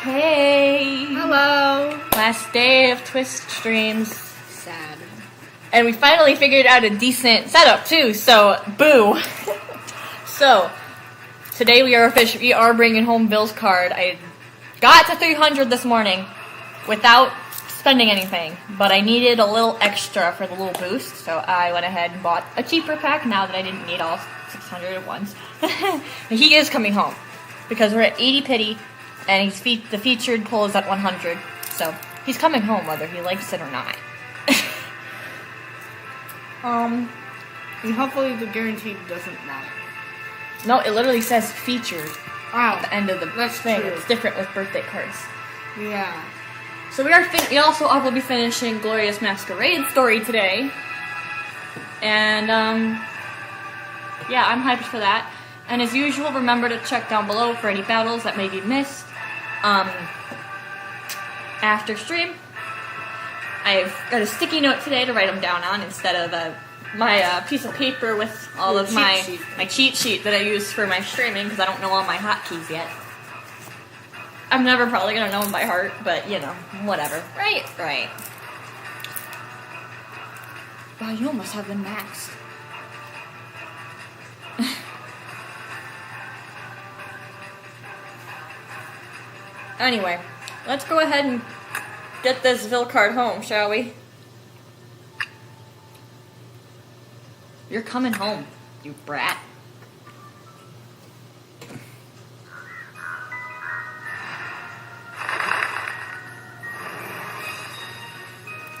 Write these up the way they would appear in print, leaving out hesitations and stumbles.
Hey! Hello! Last day of Twist streams. Sad. And we finally figured out a decent setup too, so boo! So, today we are bringing home Bill's card. I got to 300 this morning without spending anything, but I needed a little extra for the little boost, so I went ahead and bought a cheaper pack now that I didn't need all 600 at once. He is coming home, because we're at 80 pity, and the featured pull is at 100, so he's coming home whether he likes it or not. And hopefully the guaranteed doesn't matter. No, it literally says featured at the end of the thing. True. It's different with birthday cards. Yeah. So we also will be finishing Glorious Masquerade story today. And, yeah, I'm hyped for that. And as usual, remember to check down below for any battles that may be missed. After stream, I've got a sticky note today to write them down on instead of my piece of paper with all of my cheat sheet that I use for my streaming because I don't know all my hotkeys yet. I'm never probably going to know them by heart, but, you know, whatever. Right. Wow, you almost have them maxed. Anyway, let's go ahead and get this Vil card home, shall we? You're coming home, you brat.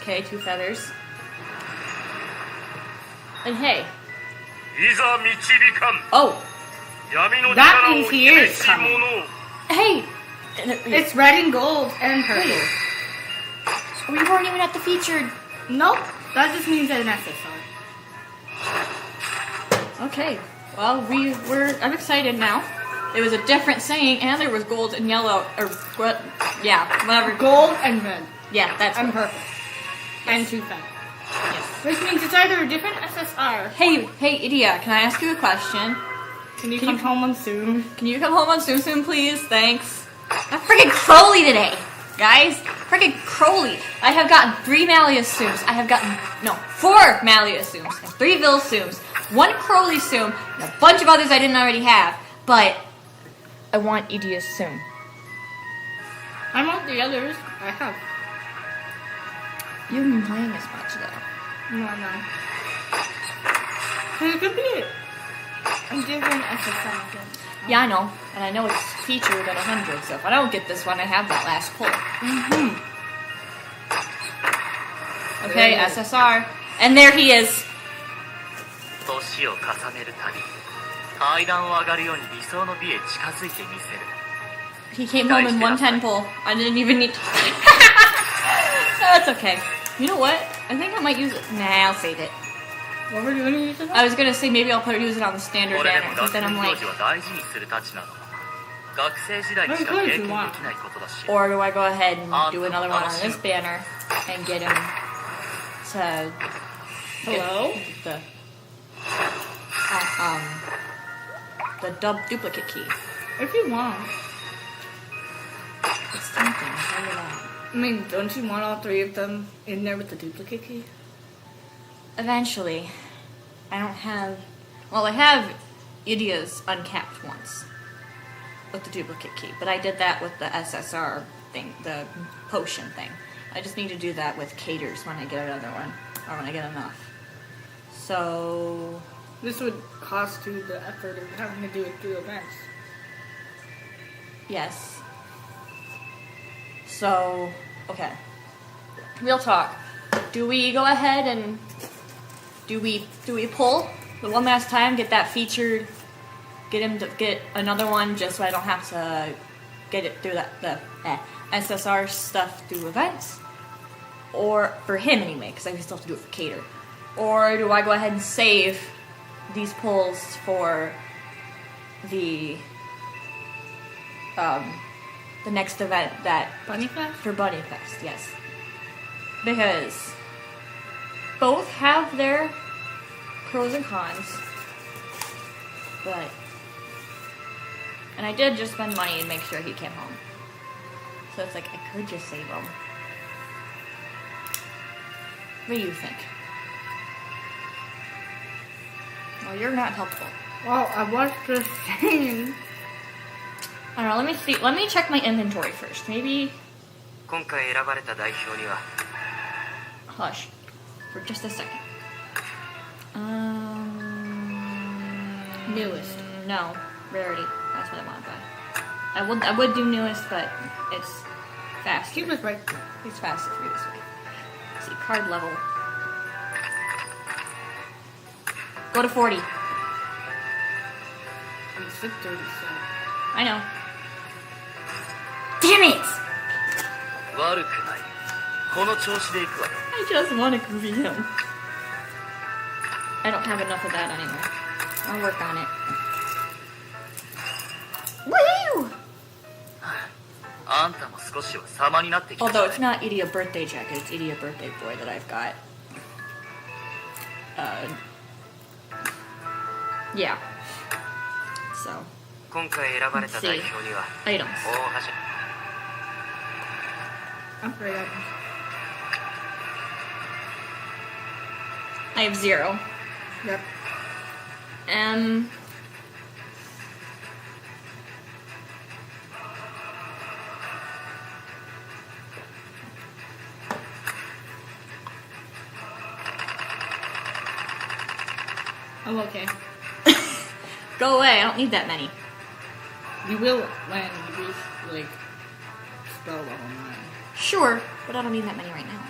Okay, 2 feathers. And hey. Oh. That means he is coming. Hey. It's red and gold and purple. We weren't even at the featured. Nope. That just means an SSR. Okay. Well, I'm excited now. It was a different saying, and there was gold and yellow, or what? Yeah, whatever. Gold and red. Yeah, that's and purple. Yes. And 2 feathers. Yes. Which means it's either a different SSR. Hey, idiot! Can I ask you a question? Can you come home on soon? Can you come home on soon, please? Thanks. I'm freaking Crowley today, guys. Freaking Crowley. I have gotten 3 Malleus Sooms. 4 Malleus Sooms and 3 Vil Sooms, 1 Crowley Soom, and a bunch of others I didn't already have. But I want Edia's Soom. I want the others. I have. You haven't been playing as much though. No. It could be a different SSR. Yeah, I know. And I know it's featured at 100, so if I don't get this one, I have that last pull. Okay, SSR. And there he is. He came home in 110 pull. I didn't even need to... That's okay. You know what? I think I might use it. Nah, I'll save it. What were you going to use it on? I was going to say maybe I'll use it on the standard banner, but then I'm like... Or do I go ahead and do another one on this banner and get him to... Hello? The duplicate key. If you want. It's tempting, I'll tell you that. I mean, don't you want all 3 of them in there with the duplicate key? Eventually. I don't have... Well, I have Idia's uncapped once with the duplicate key, but I did that with the SSR thing, the potion thing. I just need to do that with Caters when I get another one, or when I get enough. So... This would cost you the effort of having to do it through events. Yes. So, okay. Real talk. Do we go ahead and do we pull the one last time, get that featured, get him to get another one just so I don't have to get it through the SSR stuff through events? Or for him anyway, because I still have to do it for Cater. Or do I go ahead and save these pulls for the next event that... Bunny Fest? For Bunny Fest, yes. Because both have their pros and cons, but And I did just spend money to make sure he came home. So it's like, I could just save him. What do you think? Well, you're not helpful. Well, I was just saying. I don't know, let me see. Let me check my inventory first. Maybe... 今回選ばれた代表には Hush. For just a second. Newest. No. Rarity. That's what I want to buy. I would do newest, but it's fast. He was right. It's faster for you this way. Let's see, card level. Go to 40. I'm 637. I know. Damn it! 悪くないこの調子でいくわ I just want to groovy him. I don't have enough of that anymore. I'll work on it. Woo! あんたも少しは様になってきた Although it's not Edie a birthday jacket, it's Edie a birthday boy that I've got. Yeah. So. 今回選ばれた代表には Items. 大橋 I'm afraid I have 0. Yep. I'm okay. Go away, I don't need that many. You will when you reach, like, spell level 9. Sure, but I don't need that many right now.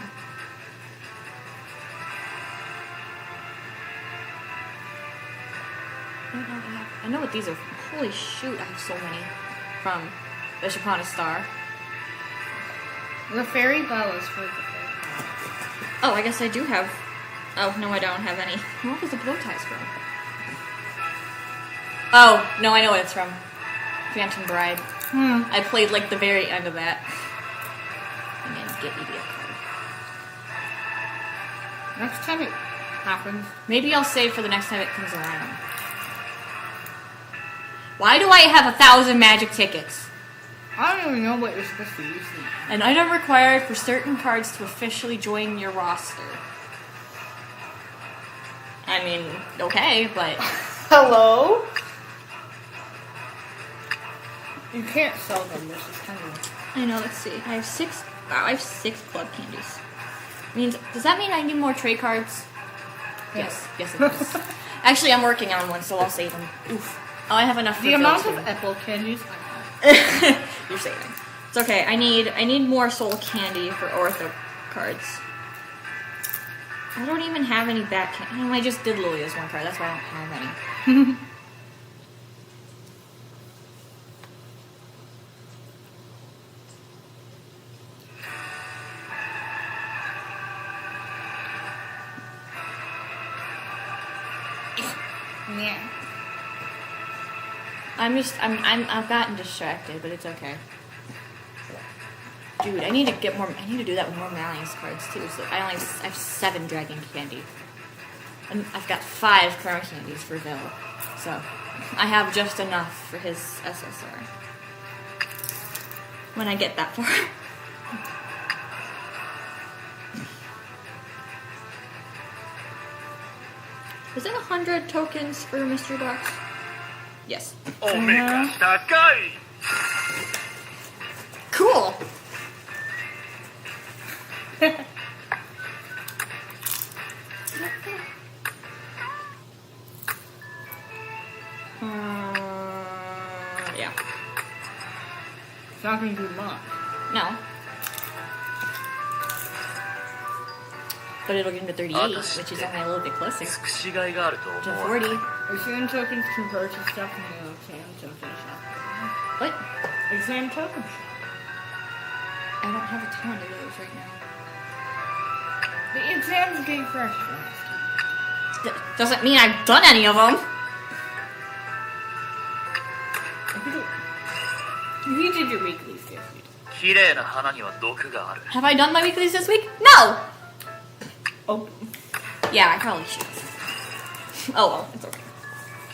I know what these are. Holy shoot, I have so many. From Bishop Upon a Star. The fairy bell is for the fairy. Oh, I guess I do have... Oh, no, I don't have any. What was the bow ties from? Oh, no, I know what it's from. Phantom Bride. I played, like, the very end of that. And then get Edie a card. Next time it happens. Maybe I'll save for the next time it comes around. Why do I have 1,000 magic tickets? I don't even know what you're supposed to use them. An item required for certain cards to officially join your roster. I mean, okay, but... Hello? You can't sell them, which is kind of... I know, let's see. I have 6... Wow, I have 6 club candies. Does that mean I need more trade cards? Yes, yes it does. Actually, I'm working on one, so I'll save them. Oof. Oh, I have enough for The amount Phil, of too. apple candies I have. You're saving. It's okay. I need more soul candy for ortho cards. I don't even have any back candy. No, I just did Lilia's one card. That's why I don't have any. Yeah. I've gotten distracted, but it's okay. Dude, I need to get more. I need to do that with more Malius cards too. So I have 7 dragon candy, and I've got 5 chroma candies for Vil. So I have just enough for his SSR when I get that far. Is it 100 tokens for a mystery box? Yes. おめが高い Cool. Yeah. It's not going to do much. No. But it'll get into 38, which is only a little bit closer 尽くしがいがあると to 思う 40. Exam tokens convert to stuff in the exam token shop. What? Exam token shop. I don't have a ton of those right now. The exams gave fresh. Doesn't mean I've done any of them. You did your weeklies this week. 綺麗な花には毒がある Have I done my weeklies this week? No! Oh. Yeah, I probably should. Oh well, it's okay.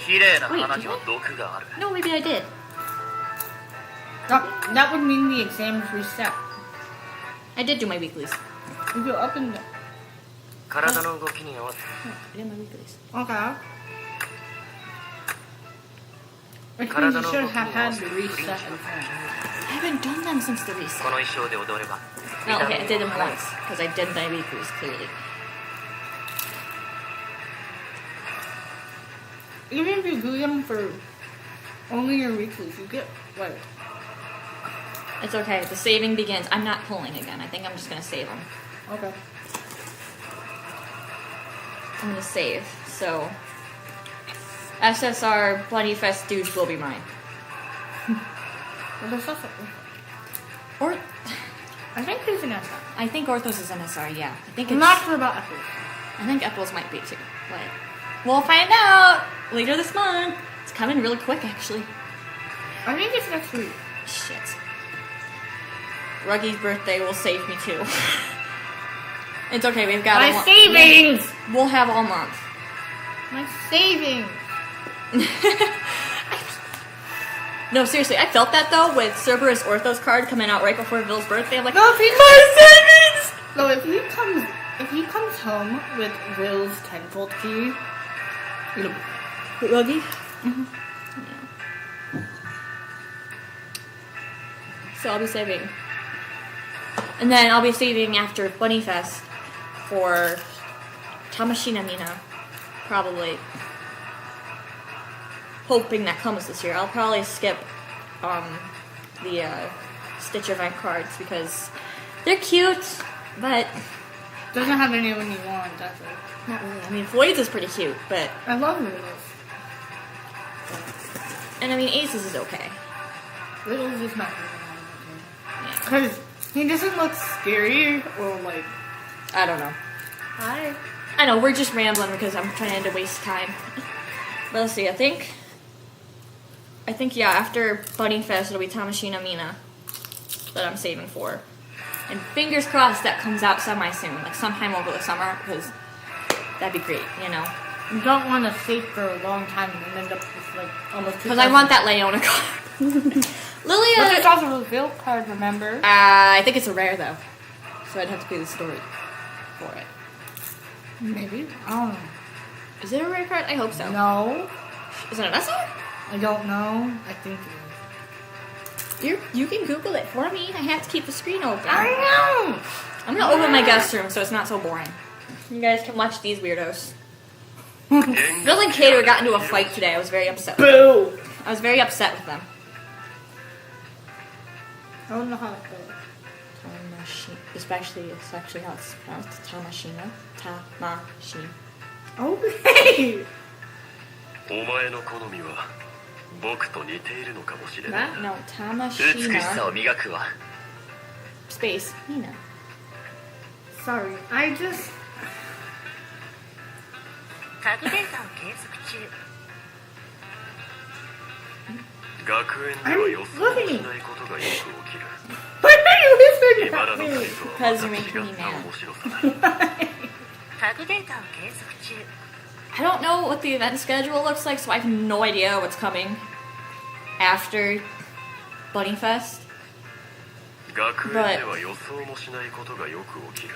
綺麗な花には毒がある No, maybe I did. That would mean the exam is reset. I did do my weeklies. If you open the... 体の動きに合わせ I did my weeklies. Okay. Which means you should have had the reset exam. I haven't done them since the こ reset. の衣装で踊れば No, okay, I did them once because I did my weeklies clearly. Even if you do them for only your weeklies, you get what? It's okay. The saving begins. I'm not pulling again. I think I'm just gonna save them. Okay. I'm gonna save. So SSR Bloody Fest dudes will be mine. Well, there's also... Or I think there's an SR. I think Orthos is NSR. Yeah, I think I'm it's. not sure about Epic. I think Epos might be too. But we'll find out later this month. It's coming really quick, actually. I think it's next week. Shit. Ruggy's birthday will save me too. It's okay. We've got My savings! We'll have all month. My savings! No, seriously, I felt that though with Cerberus Orthos card coming out right before Vill's birthday. I'm like, No, if he my savings! No, if he comes home with Will's tenfold key, it'll be Ruggy? Yeah. So I'll be saving. And then I'll be saving after Bunny Fest for Tamashina Mina. Probably. Hoping that comes this year. I'll probably skip the Stitch event cards because they're cute, but doesn't have anyone you want, does it? not really. I mean, Voids is pretty cute, but I love Riddles. and I mean, Aces is okay. Riddles is not because he doesn't look scary or like I don't know. hi. I know we're just rambling because I'm trying to waste time. But let's see. I think yeah. After Bunny Fest, it'll be Tamashina Mina that I'm saving for. And fingers crossed that comes out semi-soon, like sometime over the summer, because that'd be great, you know? You don't want to save for a long time and end up with like almost 2,000. Because I want that Leona card. Lilia! But it's also a Bill card, remember? I think it's a rare, though. So I'd have to pay the story for it. Maybe. I don't know. Is it a rare card? I hope so. No. Is it an SR? I don't know. I think it is. You can Google it for me. I have to keep the screen open. I know! I'm going to open my guest room so it's not so boring. You guys can watch these weirdos. Bill and Cater got into a fight today. I was very upset. Boo! I was very upset with them. I don't know how to spell it. Especially how it's pronounced. Tamashina. Tamashina. Okay! お前の好みは僕と似ているのかもしれない No, 美しさ Tamashina. を磨くわ Space. Nina. Sorry, I just... タグデータを計測中学園では予想もしないことがよく起きる Why are you whispering 茨 at の me? 回とはまた違った面白さだタグデータを計測中 I don't know what the event schedule looks like, so I have no idea what's coming after Bunny Fest. 学園では予想もしないことがよく起きる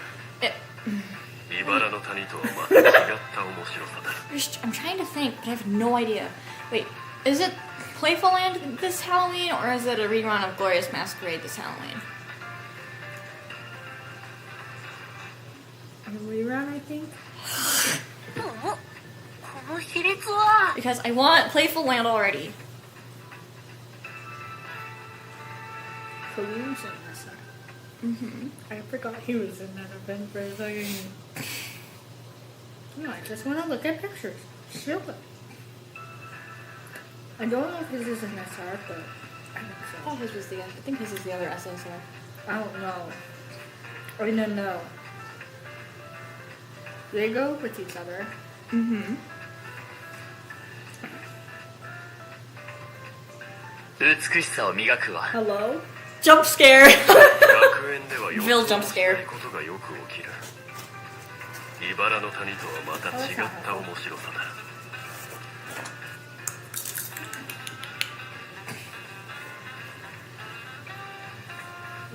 茨の谷とはまた違った面白さだ I'm trying to think, but I have no idea. Wait, is it Playful Land this Halloween, or is it a rerun of Glorious Masquerade this Halloween? A rerun, I think? この比率は Because I want Playful Land already. Collusion, that's not... I forgot he was in that event for a second. No, I just want to look at pictures. Show it. I don't know if his is an SR, but I think so. I think his is the other SSR. I don't know. I don't know. They go with each other. Mm-hmm. 美しさを磨くわ Hello? Jump scare! 学園では予 Bill 想 jump もし scare. ないことがよく起きる茨の谷とはまた違った面白さだ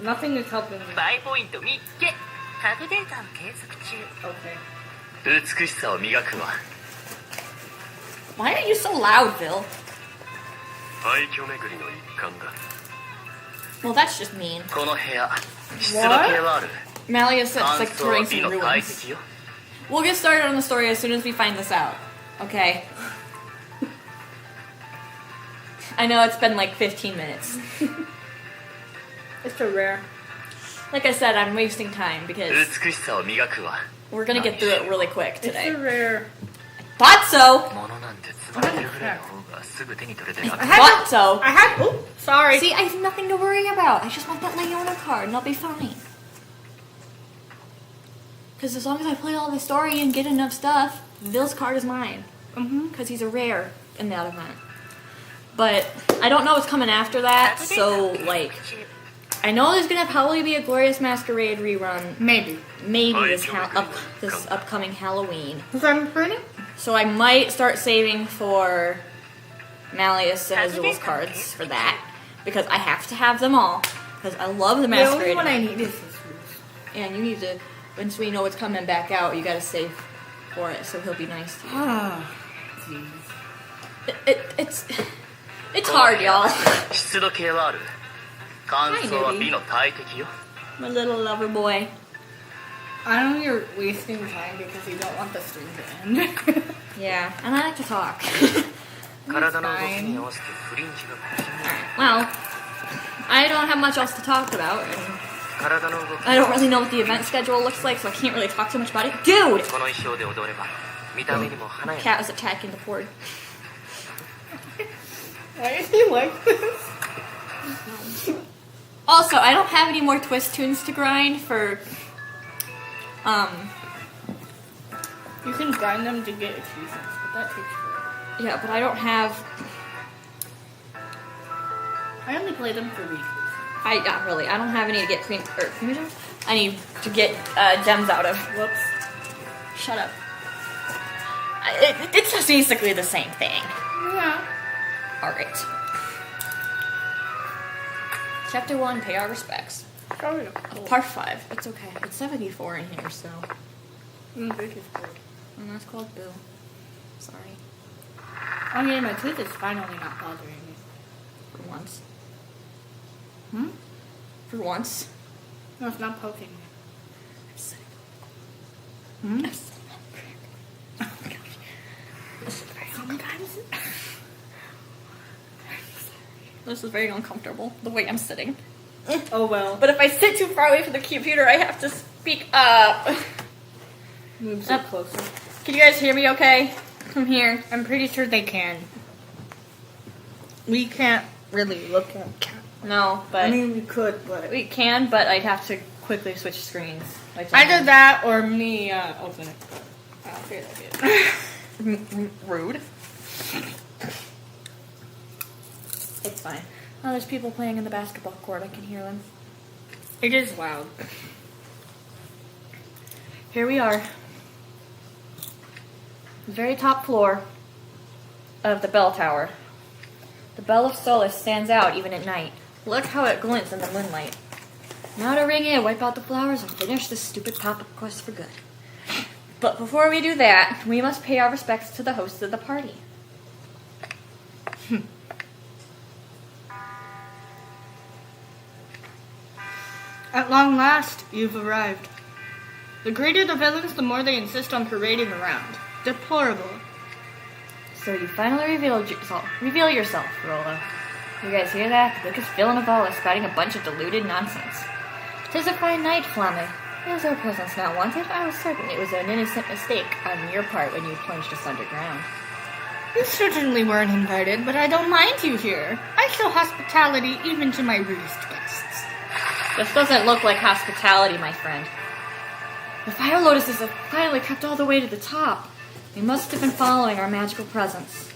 Nothing is helping me. バイポイント見っけタグデータを計測中 Okay. 美しさを磨くわ。 Why are you so loud, Bill? 廃墟巡りの一環だ。 Well, that's just mean. この部屋、湿度計はある。 Malia said it's like 乾燥は touring 美 some の大 ruins. 敵よ。 We'll get started on the story as soon as we find this out. Okay. I know it's been like 15 minutes. It's a rare. Like I said, I'm wasting time because 美しさを磨くわ。 we're gonna get through it really quick It's a today. rare. Thought so! 物なんてつまってるぐらいの方がすぐ手に取れて I thought so! I had. Oh, sorry. See, I have nothing to worry about. I just want that Leona card and I'll be fine. Because as long as I play all the story and get enough stuff, Bill's card is mine. Because he's a rare in that event. But I don't know what's coming after that, so, like, I know there's gonna probably be a Glorious Masquerade rerun. Maybe. Maybe this upcoming Halloween. Is that pretty? So I might start saving for Malleus and Azul's cards for that. Because I have to have them all. Because I love the The Masquerade. only one I event. need is this And you need to, once we know what's coming back out, you gotta save for it, so he'll be nice to you. Ah, It's hard, y'all. 湿度計はある。乾燥は美の大敵よ。 My little lover boy. I know you're wasting time because you don't want the stream to end. Yeah, and I like to talk. 体の動きに合わせてフリンジが苦しむ。 Well, I don't have much else to talk about. And 体の動き I don't really know what the event schedule looks like, so I can't really talk too much about it. Dude! この衣装で踊れば見た目にも華やか。 Cat was attacking the board. Why is he like this? Also, I don't have any more twist tunes to grind for, You can grind them to get achievements, but that takes forever. yeah, but I don't have, I only play them for weeklies. not really, I don't have any to get premium gems? I need to get, gems out of. Whoops. Shut up. It's just basically the same thing. Yeah. Alright. Chapter 1, pay our respects. Sorry. Part 5, it's okay. It's 74 in here, so. This is good. And that's called Boo. Sorry. Oh yeah, my tooth is finally not bothering me. For once. Hmm? For once. No, it's not poking me. I'm sitting. Hmm? I'm sitting on the crack. Oh my gosh. This is very Sometimes. This is very uncomfortable, the way I'm sitting. Oh well. But if I sit too far away from the computer, I have to speak up. Move Up. closer. Can you guys hear me okay? From here? I'm pretty sure they can. We can't really look at cat. No, but I mean, we could, but we can, but I'd have to quickly switch screens. Like either that or me open it. I'll figure that out. Rude. It's fine. Oh, there's people playing in the basketball court. I can hear them. It is loud. Here we are. The very top floor of the bell tower. The bell of Solus stands out even at night. Look how it glints in the moonlight. Now to ring in, wipe out the flowers, and finish this stupid pop-up quest for good. But before we do that, we must pay our respects to the hosts of the party. At long last, you've arrived. The greater the villains, the more they insist on parading around. Deplorable. So you finally reveal yourself, Rolla. You guys hear that? The biggest villain of all is spouting a bunch of deluded nonsense. 'Tis a fine night, Flamme. Is our presence not wanted? I was certain it was an innocent mistake on your part when you plunged us underground. You certainly weren't invited, but I don't mind you here. I show hospitality even to my rudest guests. This doesn't look like hospitality, my friend. The fire lotuses have finally crept all the way to the top. They must have been following our magical presence.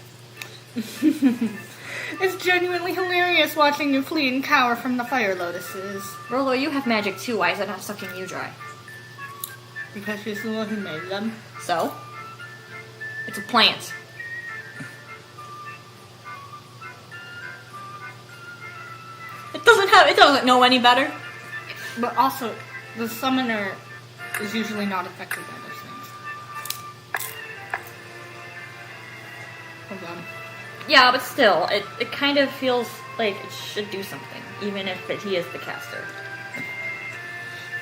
It's genuinely hilarious watching you flee and cower from the fire lotuses. Rollo, you have magic too. Why is it not sucking you dry? Because she's the one who made them. So? It's a plant. It doesn't know any better. But also, the summoner is usually not affected by those things. Hold on. Yeah, but still, it kind of feels like it should do something, even if he is the caster.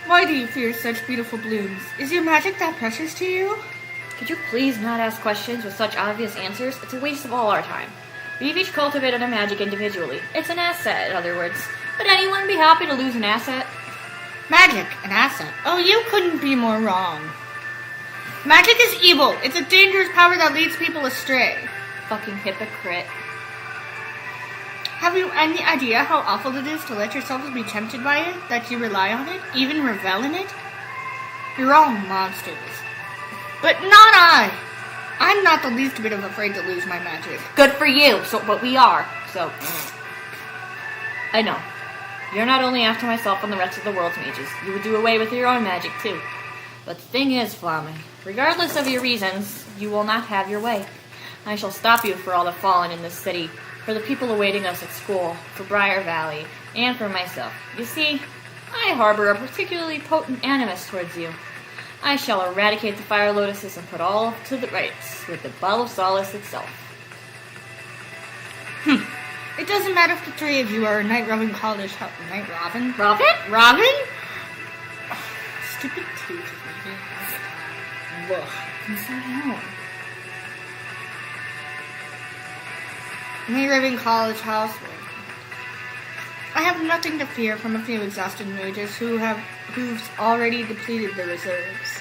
Why do you fear such beautiful blooms? Is your magic that precious to you? Could you please not ask questions with such obvious answers? It's a waste of all our time. We've each cultivated a magic individually. It's an asset, in other words. Would anyone be happy to lose an asset? Magic, an asset. Oh, you couldn't be more wrong. Magic is evil. It's a dangerous power that leads people astray. Fucking hypocrite. Have you any idea how awful it is to let yourselves be tempted by it, that you rely on it, even revel in it? You're all monsters. But not I! I'm not the least bit of afraid to lose my magic. Good for you, but we are, so... I know. You're not only after myself and the rest of the world's mages. You would do away with your own magic, too. But the thing is, 𝙀, regardless of your reasons, you will not have your way. I shall stop you for all the fallen in this city, for the people awaiting us at school, for Briar Valley, and for myself. You see, I harbor a particularly potent animus towards you. I shall eradicate the fire lotuses and put all to the rights with the ball of solace itself. It doesn't matter if the three of you are a Night Roving College... Night Robin? Robin? Robin? Oh, stupid teeth is making me have the time. Ugh. I'm so down. Night Roving College house. I have nothing to fear from a few exhausted mages who've already depleted their reserves.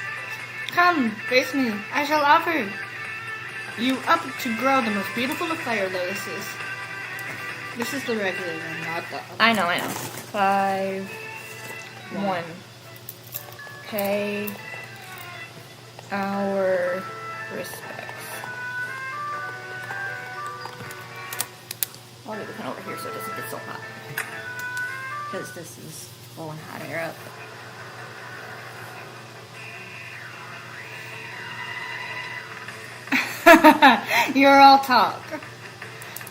Come, face me. I shall offer you up to grow the most beautiful of fire lotuses. This is the regular one, not the other. I know. 5, 1. Pay our respects. I'll get the pen over here so it doesn't get so hot. Because this is blowing hot air up. You're all talk.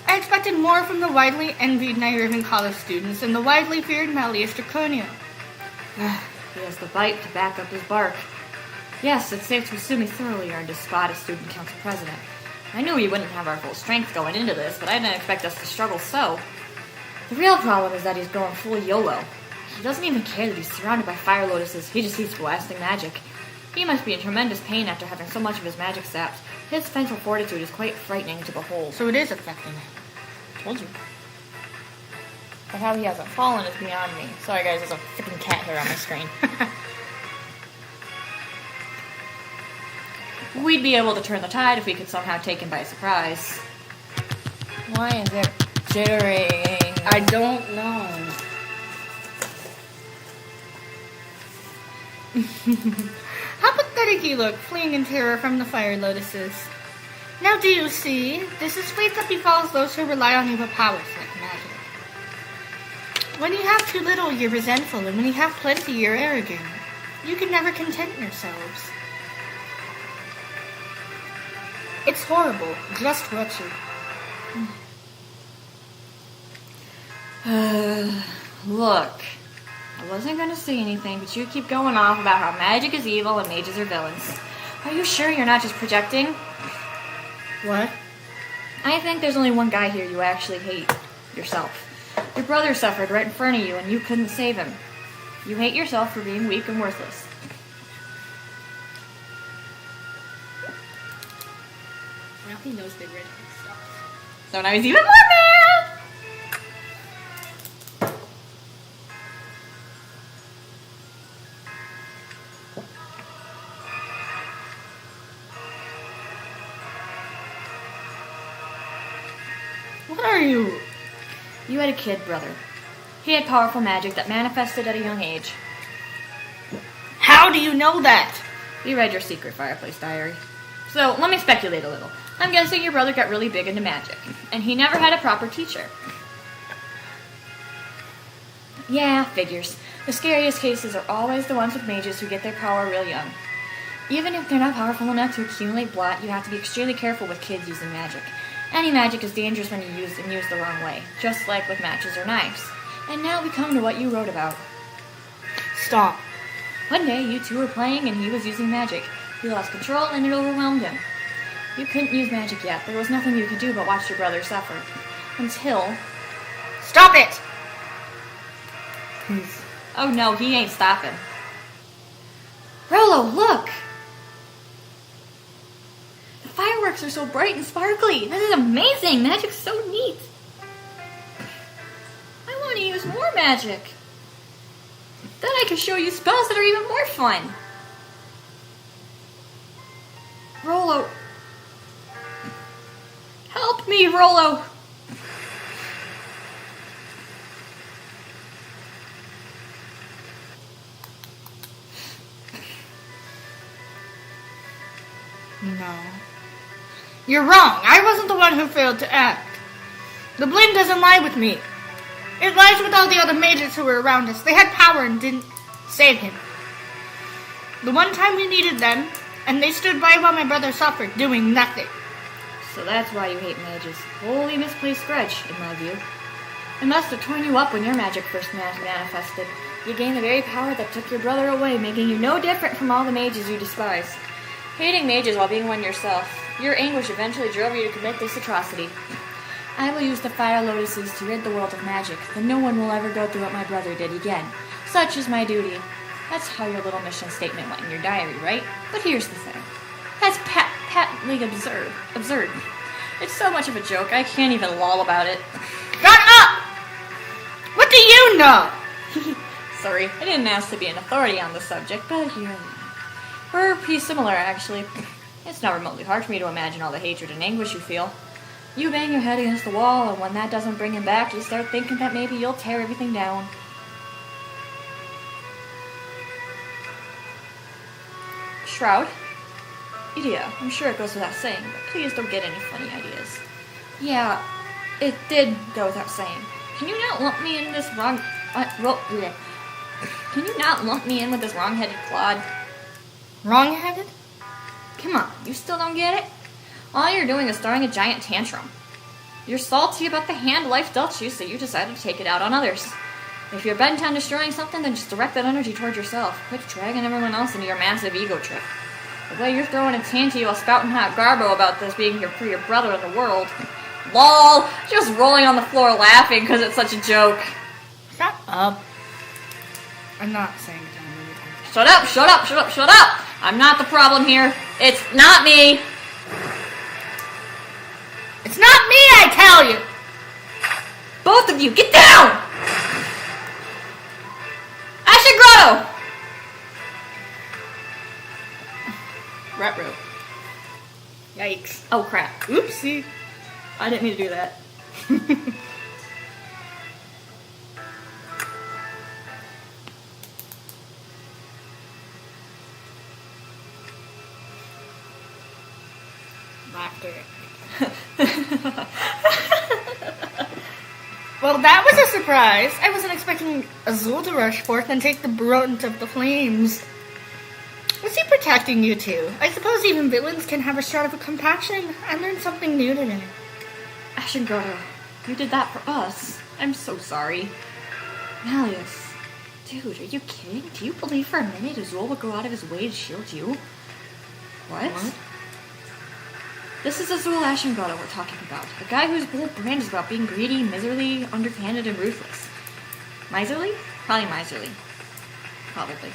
I expected more from the widely envied Night Roving College students and the widely feared 𝙁 He has the bite to back up his bark. Yes, it's safe to assume he thoroughly earned his spot as student council president. I knew we wouldn't have our full strength going into this, but I didn't expect us to struggle so. The real problem is that he's going full YOLO. He doesn't even care that he's surrounded by fire lotuses. He just keeps blasting magic. He must be in tremendous pain after having so much of his magic sapped. His mental fortitude is quite frightening to behold. So it is affecting him. Told you. But how he hasn't fallen is beyond me. Sorry guys, there's a freaking cat hair on my screen. We'd be able to turn the tide if we could somehow take him by surprise. Why is it jittering? I don't know. How pathetic you look, fleeing in terror from the fire lotuses. Now do you see? This is fate that befalls those who rely on evil powers like magic. When you have too little, you're resentful, and when you have plenty, you're arrogant. You can never content yourselves. It's horrible, just wretched. Look, I wasn't going to say anything, but you keep going off about how magic is evil and mages are villains. Are you sure you're not just projecting? What? I think there's only one guy here you actually hate. Yourself. Your brother suffered right in front of you and you couldn't save him. You hate yourself for being weak and worthless. Now he knows they read his stuff. So now he's even more mad! What are you? You had a kid, brother. He had powerful magic that manifested at a young age. How do you know that? We read your secret fireplace diary. So, let me speculate a little. I'm guessing your brother got really big into magic, and he never had a proper teacher. Yeah, figures. The scariest cases are always the ones with mages who get their power real young. Even if they're not powerful enough to accumulate blood, you have to be extremely careful with kids using magic. Any magic is dangerous when you use the wrong way, just like with matches or knives. And now we come to what you wrote about. Stop. One day, you two were playing and he was using magic. He lost control and it overwhelmed him. You couldn't use magic yet. There was nothing you could do but watch your brother suffer. Until... Stop it! Oh no, he ain't stopping. Rolo, look! The fireworks are so bright and sparkly. This is amazing. Magic's so neat. I want to use more magic. Then I can show you spells that are even more fun. Rolo. Help me, Rolo. No. You're wrong. I wasn't the one who failed to act. The blame doesn't lie with me. It lies with all the other mages who were around us. They had power and didn't save him. The one time we needed them, and they stood by while my brother suffered, doing nothing. So that's why you hate mages. Wholly misplaced grudge, in my view. It must have torn you up when your magic first manifested. You gained the very power that took your brother away, making you no different from all the mages you despise. Hating mages while being one yourself, your anguish eventually drove you to commit this atrocity. I will use the fire lotuses to rid the world of magic, then no one will ever go through what my brother did again. Such is my duty. That's how your little mission statement went in your diary, right? But here's the thing. That's patently absurd. It's so much of a joke, I can't even lol about it. Shut up! What do you know? Sorry, I didn't ask to be an authority on the subject, but here I am. We're pretty similar, actually. It's not remotely hard for me to imagine all the hatred and anguish you feel. You bang your head against the wall, and when that doesn't bring him back, you start thinking that maybe you'll tear everything down. Shroud? Yeah, I'm sure it goes without saying, but please don't get any funny ideas. Yeah, it did go without saying. Can you not lump me in this Can you not lump me in with this wrong-headed clod? Wrong-headed? Come on, you still don't get it? All you're doing is throwing a giant tantrum. You're salty about the hand life dealt you, so you decided to take it out on others. If you're bent on destroying something, then just direct that energy towards yourself. Quit dragging everyone else into your massive ego trip. The way you're throwing a tanty while spouting hot garbo about this being for your brother in the world. LOL! Just rolling on the floor laughing because it's such a joke. Shut up. I'm not saying it many times. Shut up, shut up, shut up, shut up! I'm not the problem here. It's not me. It's not me, I tell you! Both of you, get down! Ashen Grotto! Retro. Yikes. Oh crap. Oopsie. I didn't mean to do that. Laughter. Well, that was a surprise. I wasn't expecting Azul to rush forth and take the brunt of the flames. Was he protecting you two? I suppose even villains can have a shred of compassion. I learned something new today. Ashen Grotto, you did that for us. I'm so sorry. Malleus, dude, are you kidding? Do you believe for a minute Azul would go out of his way to shield you? What? This is Azul Ashen Grotto we're talking about. A guy whose whole brand is about being greedy, miserly, underhanded, and ruthless. Miserly? Probably miserly. Probably.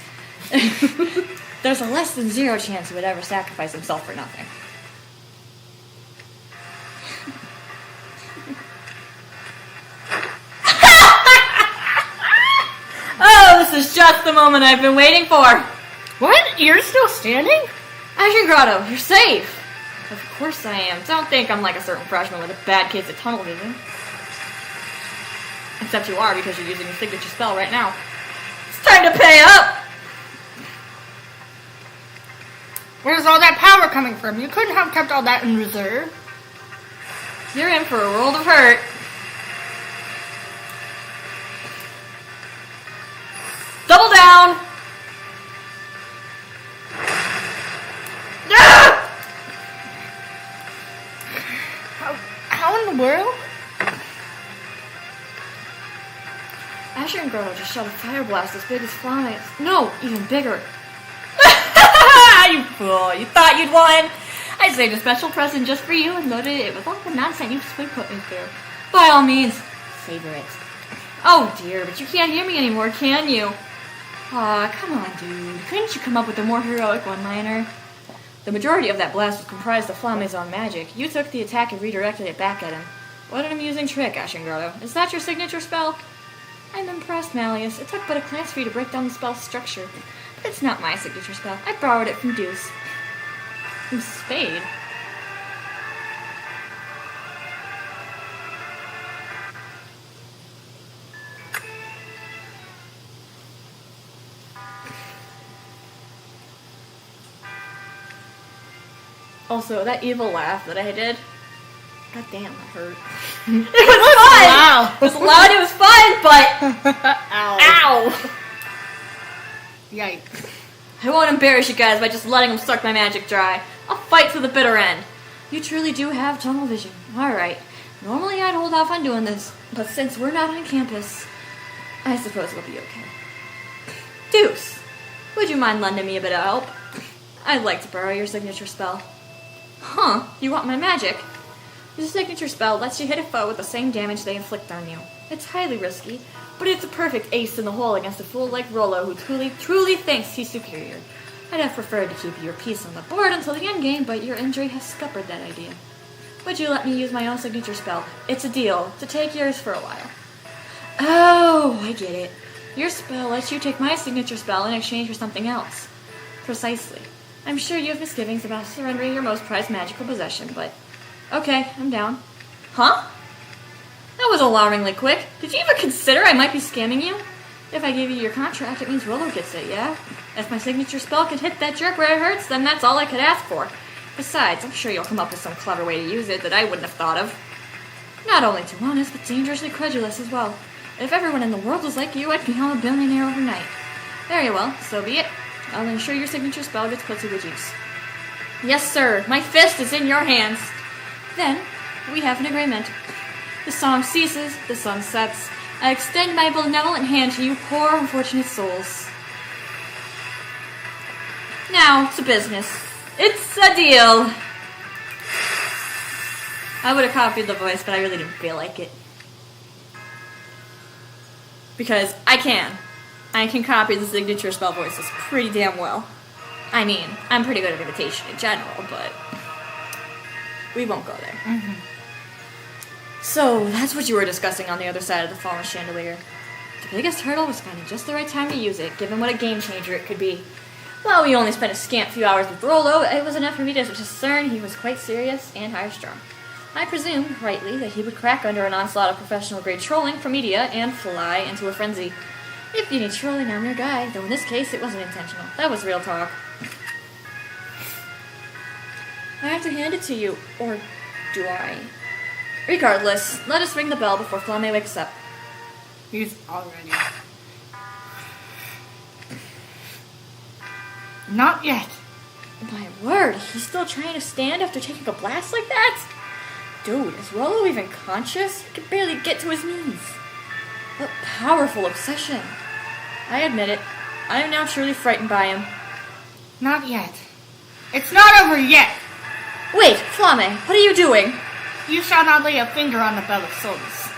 There's a less than 0 chance he would ever sacrifice himself for nothing. Oh, this is just the moment I've been waiting for. What? You're still standing? Ashen Grotto, you're safe. Of course I am. Don't think I'm like a certain freshman with a bad case of tunnel vision. Except you are, because you're using your signature spell right now. It's time to pay up! Where's all that power coming from? You couldn't have kept all that in reserve. You're in for a world of hurt. Double down! Ah! How in the world? 𝙎𴊃 just shot a fire blast as big as flies. No, even bigger. You fool. You thought you'd won. I saved a special present just for you and loaded it with all the nonsense you put me through. By all means, savor it. Oh dear, but you can't hear me anymore, can you? Aw, come on, dude. Couldn't you come up with a more heroic one-liner? The majority of that blast was comprised of 𝙀𴏗's own magic. You took the attack and redirected it back at him. What an amusing trick, 𝙎𴃗. Is that your signature spell? I'm impressed, Malleus. It took but a glance for you to break down the spell's structure. But it's not my signature spell. I borrowed it from Deuce. From Spade? Also, that evil laugh that I did, god damn, that hurt. It was fun! Wow. It was loud, it was fun, but... Ow. Ow! Yikes. I won't embarrass you guys by just letting them suck my magic dry. I'll fight to the bitter end. You truly do have tunnel vision. Alright. Normally I'd hold off on doing this, but since we're not on campus, I suppose it'll be okay. Deuce, would you mind lending me a bit of help? I'd like to borrow your signature spell. Huh, you want my magic? Your signature spell lets you hit a foe with the same damage they inflict on you. It's highly risky, but it's a perfect ace in the hole against a fool like Rollo who truly thinks he's superior. I'd have preferred to keep your piece on the board until the endgame, but your injury has scuppered that idea. Would you let me use my own signature spell? It's a deal, to take yours for a while. Oh, I get it. Your spell lets you take my signature spell in exchange for something else. Precisely. I'm sure you have misgivings about surrendering your most prized magical possession, but... Okay, I'm down. Huh? That was alarmingly quick. Did you even consider I might be scamming you? If I give you your contract, it means Rollo gets it, yeah? If my signature spell can hit that jerk where it hurts, then that's all I could ask for. Besides, I'm sure you'll come up with some clever way to use it that I wouldn't have thought of. Not only too honest, but dangerously credulous as well. If everyone in the world was like you, I'd become a billionaire overnight. Very well, so be it. I'll ensure your signature spell gets put to good use. Yes, sir. My fist is in your hands. Then, we have an agreement. The song ceases, the sun sets. I extend my benevolent hand to you poor unfortunate souls. Now, to business. It's a deal. I would have copied the voice, but I really didn't feel like it. Because I can copy the signature spell voices pretty damn well. I mean, I'm pretty good at imitation in general, but we won't go there. Mm-hmm. So, that's what you were discussing on the other side of the fallen chandelier. The biggest hurdle was finding just the right time to use it, given what a game changer it could be. While we only spent a scant few hours with Rollo, it was enough for me to discern he was quite serious and high-strung. I presumed, rightly, that he would crack under an onslaught of professional-grade trolling from media and fly into a frenzy. If you need trolling, I'm your guy, though in this case it wasn't intentional. That was real talk. I have to hand it to you, or do I? Regardless, let us ring the bell before 𝙀𴏗 wakes up. He's already. Not yet. My word, he's still trying to stand after taking a blast like that? Dude, is Rollo even conscious? He can barely get to his knees. What powerful obsession. I admit it. I am now truly frightened by him. Not yet. It's not over yet. Wait, 𝙀🨌, what are you doing? You shall not lay a finger on the bell of souls.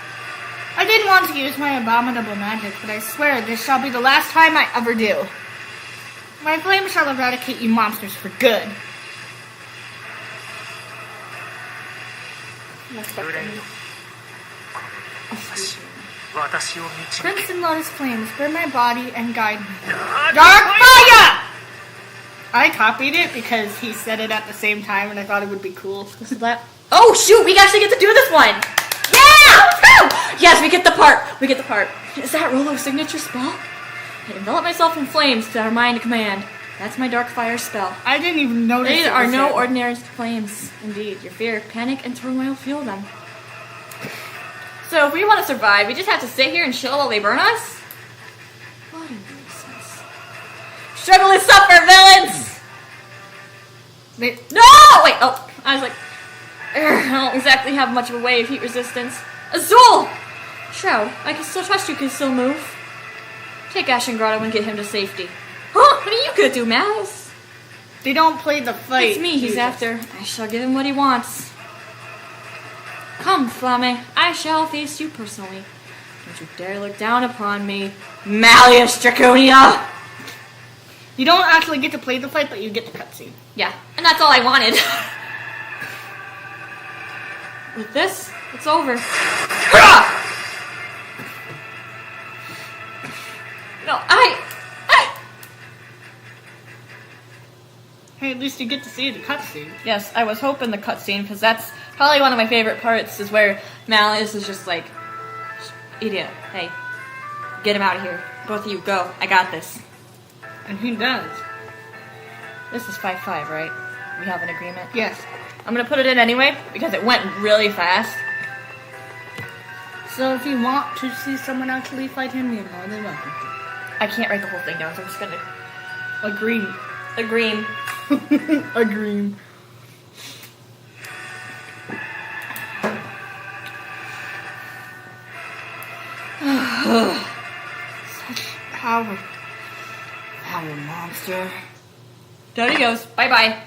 I didn't want to use my abominable magic, but I swear this shall be the last time I ever do. My flame shall eradicate you monsters for good. Crimson Lotus flames burn my body and guide me. Dark fire! I copied it because he said it at the same time and I thought it would be cool. Oh shoot, we actually get to do this one! Yeah! Yes, we get the part! We get the part. Is that Rollo's signature spell? I envelop myself in flames to our mind command. That's my dark fire spell. I didn't even notice. These are no ordinary flames. Indeed, your fear, panic, and turmoil fuel them. So if we want to survive, we just have to sit here and chill while they burn us? What a nuisance. Struggle and suffer, villains! No! Wait, oh, I was like, I don't exactly have much of a way of heat resistance. Azul! Shroud, I can still trust you can still move. Take Ashen Grotto and get him to safety. Huh? What are you gonna do, Malice? They don't play the fight. It's me he's after. I shall give him what he wants. Come, Flamme. I shall face you personally. Don't you dare look down upon me, Malleus Draconia! You don't actually get to play the fight, but you get the cutscene. Yeah, and that's all I wanted. With this, it's over. No, Hey, at least you get to see the cutscene. Yes, I was hoping the cutscene, because that's probably one of my favorite parts, is where Malleus is just like, idiot, hey, get him out of here. Both of you, go. I got this. And he does. This is 5-5, right? We have an agreement? Yes. I'm gonna put it in anyway, because it went really fast. So if you want to see someone actually fight him, you're more than welcome to. I can't write the whole thing down, so I'm just gonna Agree. agree. Agree. Such power. Power monster. There he goes. Bye-bye.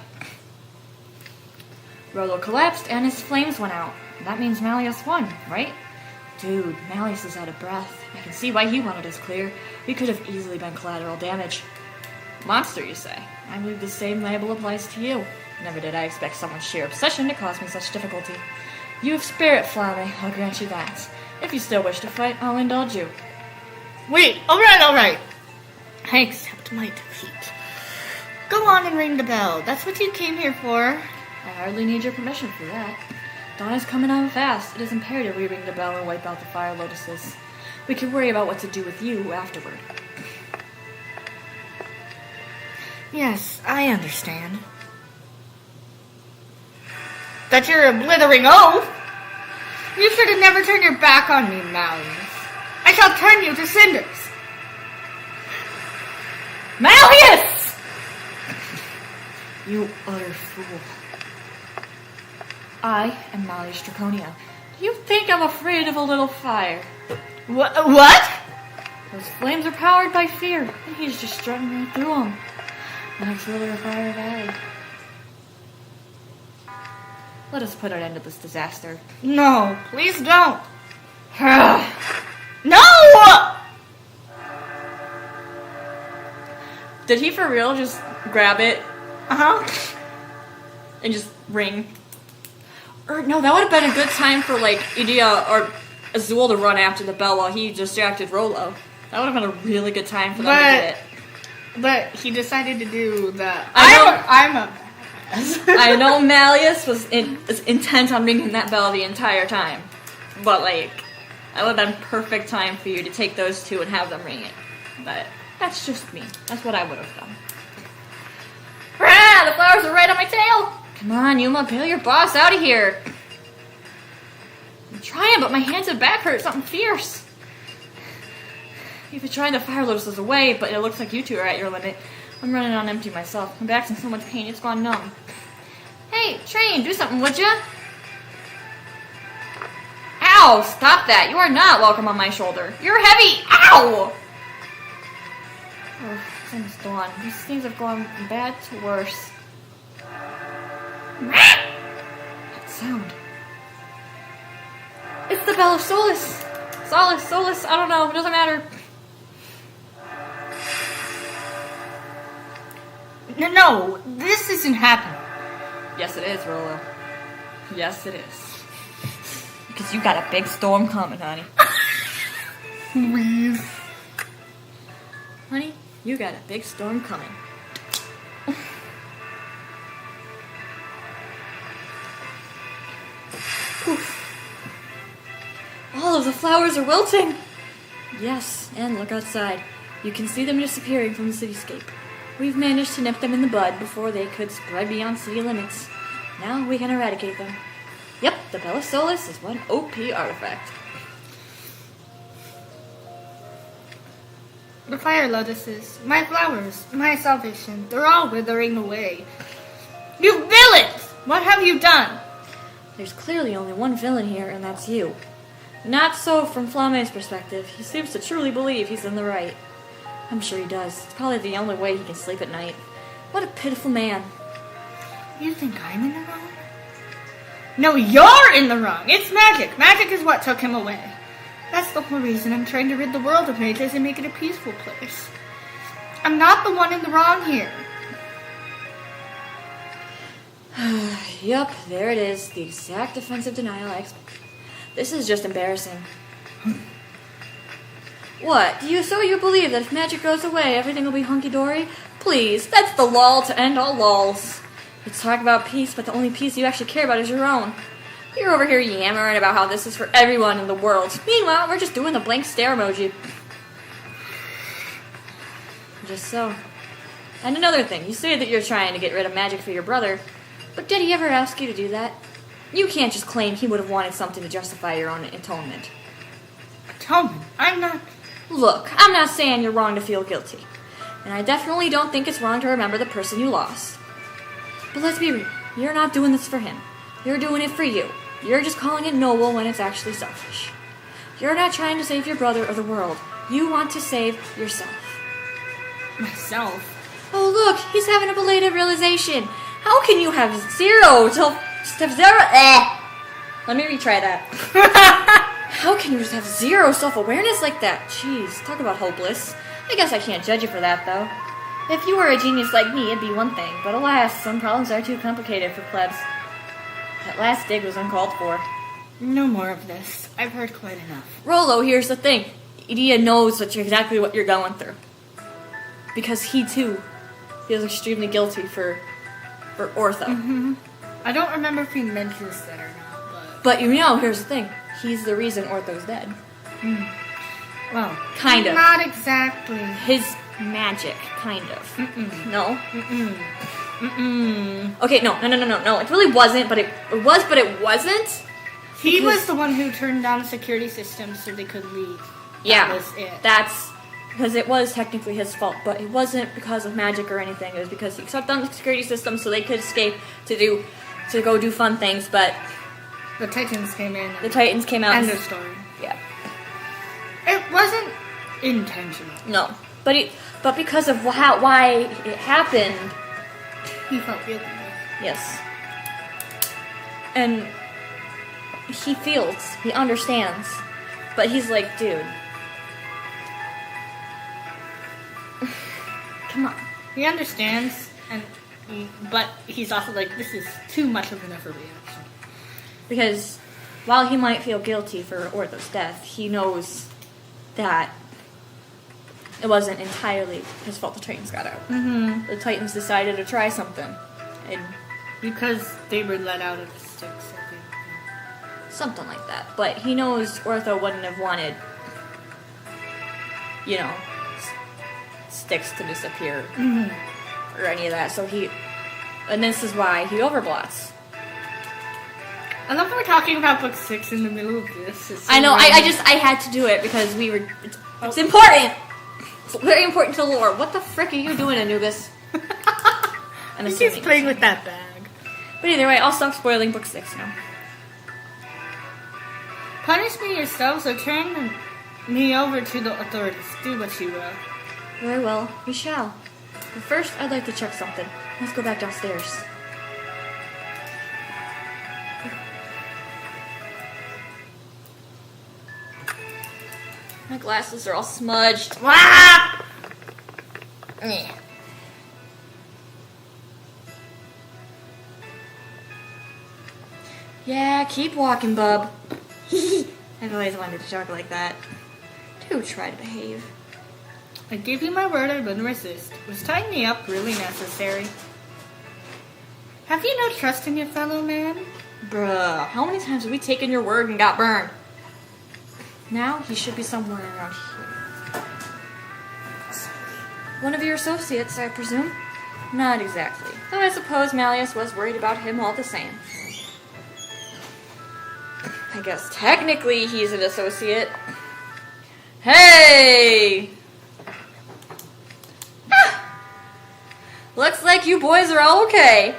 Rollo collapsed and his flames went out. That means Malleus won, right? Dude, Malleus is out of breath. I can see why he wanted us clear. We could have easily been collateral damage. Monster, you say? I believe the same label applies to you. Never did I expect someone's sheer obsession to cause me such difficulty. You have spirit, Flamme. I'll grant you that. If you still wish to fight, I'll indulge you. Wait, alright. I accept my defeat. Go on and ring the bell. That's what you came here for. I hardly need your permission for that. Dawn is coming on fast. It is imperative we ring the bell and wipe out the fire lotuses. We can worry about what to do with you afterward. Yes, I understand. That you're a blithering oaf? You should have never turned your back on me, Malleus. I shall turn you to cinders. Malleus! You utter fool. I am Malleus Draconia. Do you think I'm afraid of a little fire? What? Those flames are powered by fear, and he's just strutting right through them. The next little fire valley. Let us put an end to this disaster. No, please don't. No! Did he for real just grab it Uh-huh. and just ring? Or no, that would have been a good time for like Idea or Azul to run after the bell while he distracted Rollo. That would have been a really good time for them to get it. But he decided to do that. I know. I know Malleus was intent on ringing that bell the entire time. But like, that would have been perfect time for you to take those two and have them ring it. But that's just me. That's what I would have done. Rah! The flowers are right on my tail! Come on, Yuma, bail your boss out of here. I'm trying, but my hands and back hurt something fierce. You've been trying to fire lotuses away, but it looks like you two are at your limit. I'm running on empty myself. My back's in so much pain, it's gone numb. Hey, Train, do something, would ya? Ow! Stop that! You are not welcome on my shoulder. You're heavy! Ow! Oh, things gone. These things have gone from bad to worse. That sound. It's the bell of Solus! Solus, I don't know, it doesn't matter. No, this isn't happening. Yes, it is, Rollo. Yes, it is. Because you got a big storm coming, honey. Please. Honey, you got a big storm coming. All of the flowers are wilting. Yes, and look outside. You can see them disappearing from the cityscape. We've managed to nip them in the bud before they could spread beyond city limits. Now we can eradicate them. Yep, the Bell of Solus is one OP artifact. The fire lotuses, my flowers, my salvation, they're all withering away. You villains! What have you done? There's clearly only one villain here, and that's you. Not so from Flamme's perspective. He seems to truly believe he's in the right. I'm sure he does. It's probably the only way he can sleep at night. What a pitiful man. You think I'm in the wrong? No, you're in the wrong. It's magic. Magic is what took him away. That's the whole reason I'm trying to rid the world of mages and make it a peaceful place. I'm not the one in the wrong here. Yup, there it is. The exact defensive denial I expected. This is just embarrassing. What? So you believe that if magic goes away, everything will be hunky-dory? Please, that's the lull to end all lulls. Let's talk about peace, but the only peace you actually care about is your own. You're over here yammering about how this is for everyone in the world. Meanwhile, we're just doing the blank stare emoji. Just so. And another thing, you say that you're trying to get rid of magic for your brother, but did he ever ask you to do that? You can't just claim he would have wanted something to justify your own atonement. Atonement? I'm not... Look, I'm not saying you're wrong to feel guilty. And I definitely don't think it's wrong to remember the person you lost. But let's be real, you're not doing this for him. You're doing it for you. You're just calling it noble when it's actually selfish. You're not trying to save your brother or the world. You want to save yourself. Myself? Oh look, he's having a belated realization. How can you have zero? Let me retry that. How can you just have zero self-awareness like that? Jeez, talk about hopeless. I guess I can't judge you for that, though. If you were a genius like me, it'd be one thing. But alas, some problems are too complicated for plebs. That last dig was uncalled for. No more of this. I've heard quite enough. Rolo, here's the thing. Idia knows exactly what you're going through. Because he, too, feels extremely guilty for Ortho. Mm-hmm. I don't remember if he mentions that or not, But you know, here's the thing. He's the reason Ortho's dead. Well, kind of. Not exactly. His magic, kind of. No? Mm-mm. Okay, no. It really wasn't, but it was, but it wasn't. He was the one who turned down the security system so they could leave. Yeah. That was it. That's because it was technically his fault, but it wasn't because of magic or anything. It was because he shut down the security system so they could escape to go do fun things, but the Titans came in. The Titans came out. End of story. Yeah. It wasn't intentional. No, but because of why it happened, he felt guilty. Yes. And he understands, but he's like, dude, come on. He understands, but he's also like, this is too much of an overreaction. Because while he might feel guilty for Ortho's death, he knows that it wasn't entirely his fault the Titans got out. Mm-hmm. The Titans decided to try something. And because they were let out of the sticks, I think. Something like that. But he knows Ortho wouldn't have wanted, sticks to disappear. Or any of that. So and this is why he overblots. I love that we're talking about book 6 in the middle of this. I know, I had to do it because it's important. It's very important to lore. What the frick are you doing, Anubis? He's playing with that bag. But either way, I'll stop spoiling book 6 now. Punish me yourselves or turn me over to the authorities. Do what you will. Very well, we shall. But first, I'd like to check something. Let's go back downstairs. My glasses are all smudged. Ah! Yeah, keep walking, bub. I've always wanted to talk like that. Do try to behave. I give you my word I wouldn't resist. Was tying me up really necessary? Have you no trust in your fellow man? Bruh, how many times have we taken your word and got burned? Now he should be somewhere around here. One of your associates, I presume? Not exactly. Though I suppose Malleus was worried about him all the same. I guess technically he's an associate. Hey! Looks like you boys are all okay.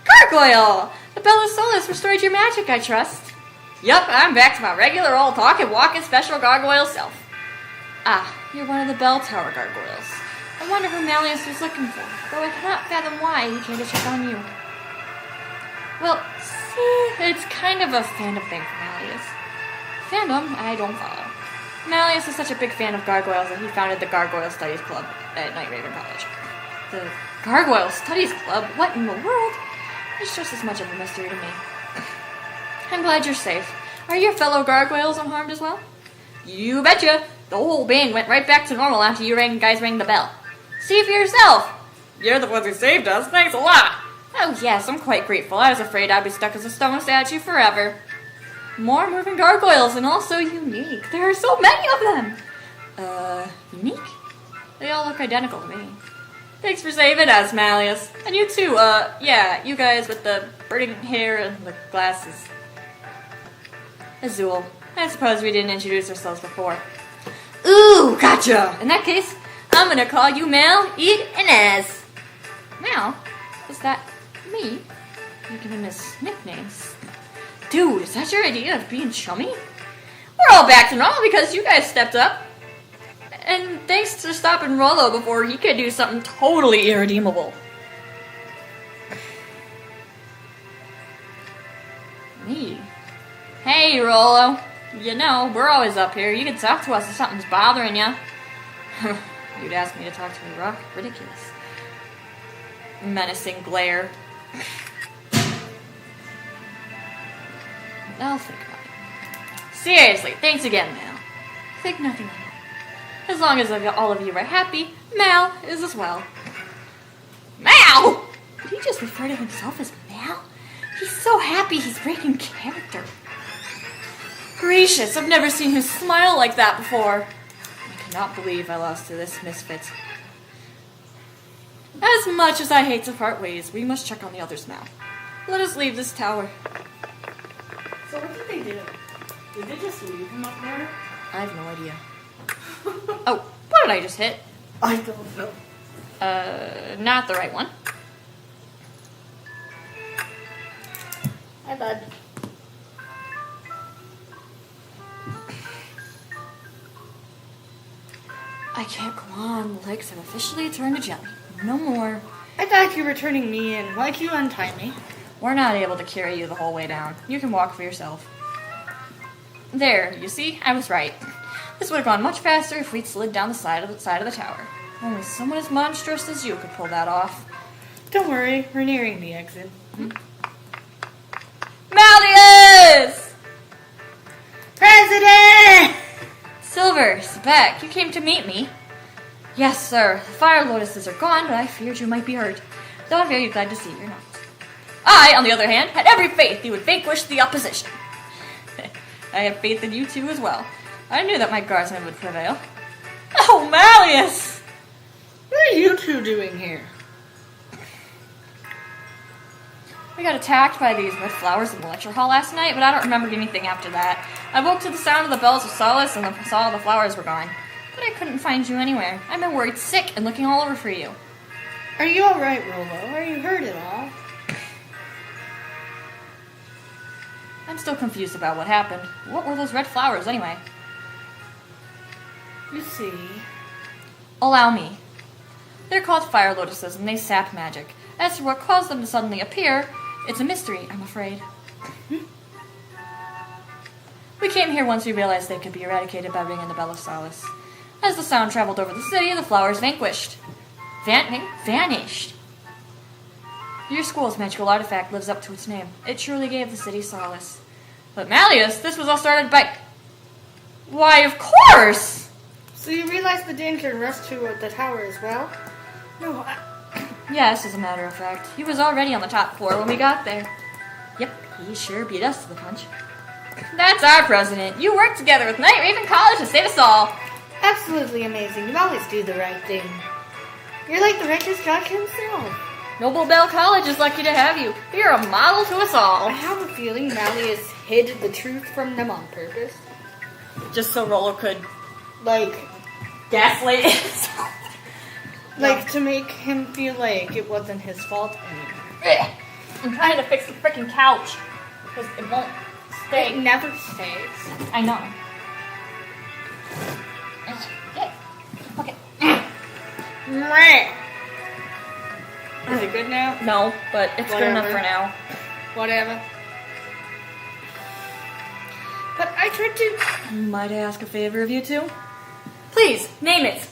Gargoyle! The Bella Solis restored your magic, I trust. Yup, I'm back to my regular old talking, walking, special gargoyle self. Ah, you're one of the bell tower gargoyles. I wonder who Malleus was looking for, though I cannot fathom why he came to check on you. Well, see, it's kind of a fandom thing for Malleus. Fandom? I don't follow. Malleus is such a big fan of gargoyles that he founded the Gargoyle Studies Club at Night Raven College. The Gargoyle Studies Club? What in the world? It's just as much of a mystery to me. I'm glad you're safe. Are your fellow gargoyles unharmed as well? You betcha! The whole band went right back to normal after you guys rang the bell. See for yourself! You're the ones who saved us, thanks a lot! Oh yes, I'm quite grateful. I was afraid I'd be stuck as a stone statue forever. More moving gargoyles, and all so unique. There are so many of them! Unique? They all look identical to me. Thanks for saving us, Malleus. And you too, yeah, you guys with the burning hair and the glasses. Azul. I suppose we didn't introduce ourselves before. Ooh, gotcha! In that case, I'm gonna call you 𝙎𝙊𝘾𝙄𝑖. Mal? Is that me? You're giving us nicknames. Dude, is that your idea of being chummy? We're all back to normal because you guys stepped up. And thanks to stopping Rollo before he could do something totally irredeemable. Me? Hey, Rollo. You know, we're always up here. You can talk to us if something's bothering you. You'd ask me to talk to a rock? Ridiculous. Menacing glare. I'll think about it. Seriously, thanks again, Mal. Think nothing of it. As long as all of you are happy, Mal is as well. Mal! Did he just refer to himself as Mal? He's so happy he's breaking character. Gracious, I've never seen him smile like that before. I cannot believe I lost to this misfit. As much as I hate to part ways, we must check on the others now. Let us leave this tower. So what did they do? Did they just leave him up there? I have no idea. Oh, what did I just hit? I don't know. Not the right one. Hi, bud. I can't go on. The legs have officially turned to jelly. No more. I thought you were turning me in. Why'd you untie me? We're not able to carry you the whole way down. You can walk for yourself. There, you see? I was right. This would have gone much faster if we'd slid down the side of the tower. Only someone as monstrous as you could pull that off. Don't worry, we're nearing the exit. Malleus! President! Silver, Sebek, you came to meet me. Yes, sir. The fire lotuses are gone, but I feared you might be hurt. Though I'm very glad to see you're not. I, on the other hand, had every faith you would vanquish the opposition. I have faith in you too as well. I knew that my guardsmen would prevail. Oh, Malleus! What are you two doing here? We got attacked by these red flowers in the lecture hall last night, but I don't remember anything after that. I woke to the sound of the bells of solace and saw the flowers were gone. But I couldn't find you anywhere. I've been worried sick and looking all over for you. Are you alright, Rollo? Are you hurt at all? I'm still confused about what happened. What were those red flowers anyway? You see... Allow me. They're called fire lotuses and they sap magic. As for what caused them to suddenly appear, it's a mystery, I'm afraid. We came here once we realized they could be eradicated by ringing the Bell of Solace. As the sound traveled over the city, the flowers vanquished. Vanished. Your school's magical artifact lives up to its name. It truly gave the city solace. But Malleus, this was all started by... Why, of course! So you realized the danger and rushed to the tower as well? No, Yes, as a matter of fact. He was already on the top floor when we got there. Yep, he sure beat us to the punch. That's our president. You work together with Night Raven College to save us all. absolutely amazing. You always do the right thing. You're like the Rector's jock himself. Noble Bell College is lucky to have you. You're a model to us all. I have a feeling Malleus hid the truth from them on purpose. Just so Rollo could Like, gaslight himself. like to make him feel like it wasn't his fault anymore. I'm trying to fix the freaking couch because it won't It stay. never stays. I know. Meh. Is it good now? No, but it's good enough for now. Whatever. But I tried to... Might I ask a favor of you two? Please, name it.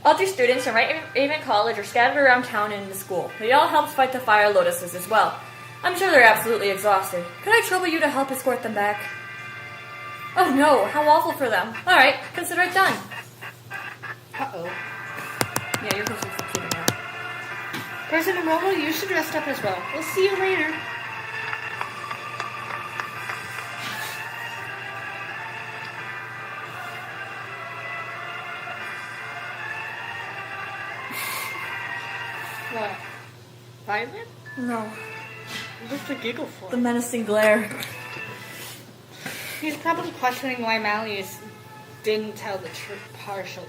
All 3 students from Raven College are scattered around town and in the school. They all helped fight the fire lotuses as well. I'm sure they're absolutely exhausted. Could I trouble you to help escort them back? Oh no, how awful for them. Alright, consider it done. Uh-oh. Yeah, you're supposed to be succeeding now. President Romo, you should rest up as well. We'll see you later. What? Violet? No. What's the giggle for? The menacing glare. He's probably questioning why Malleus didn't tell the partial.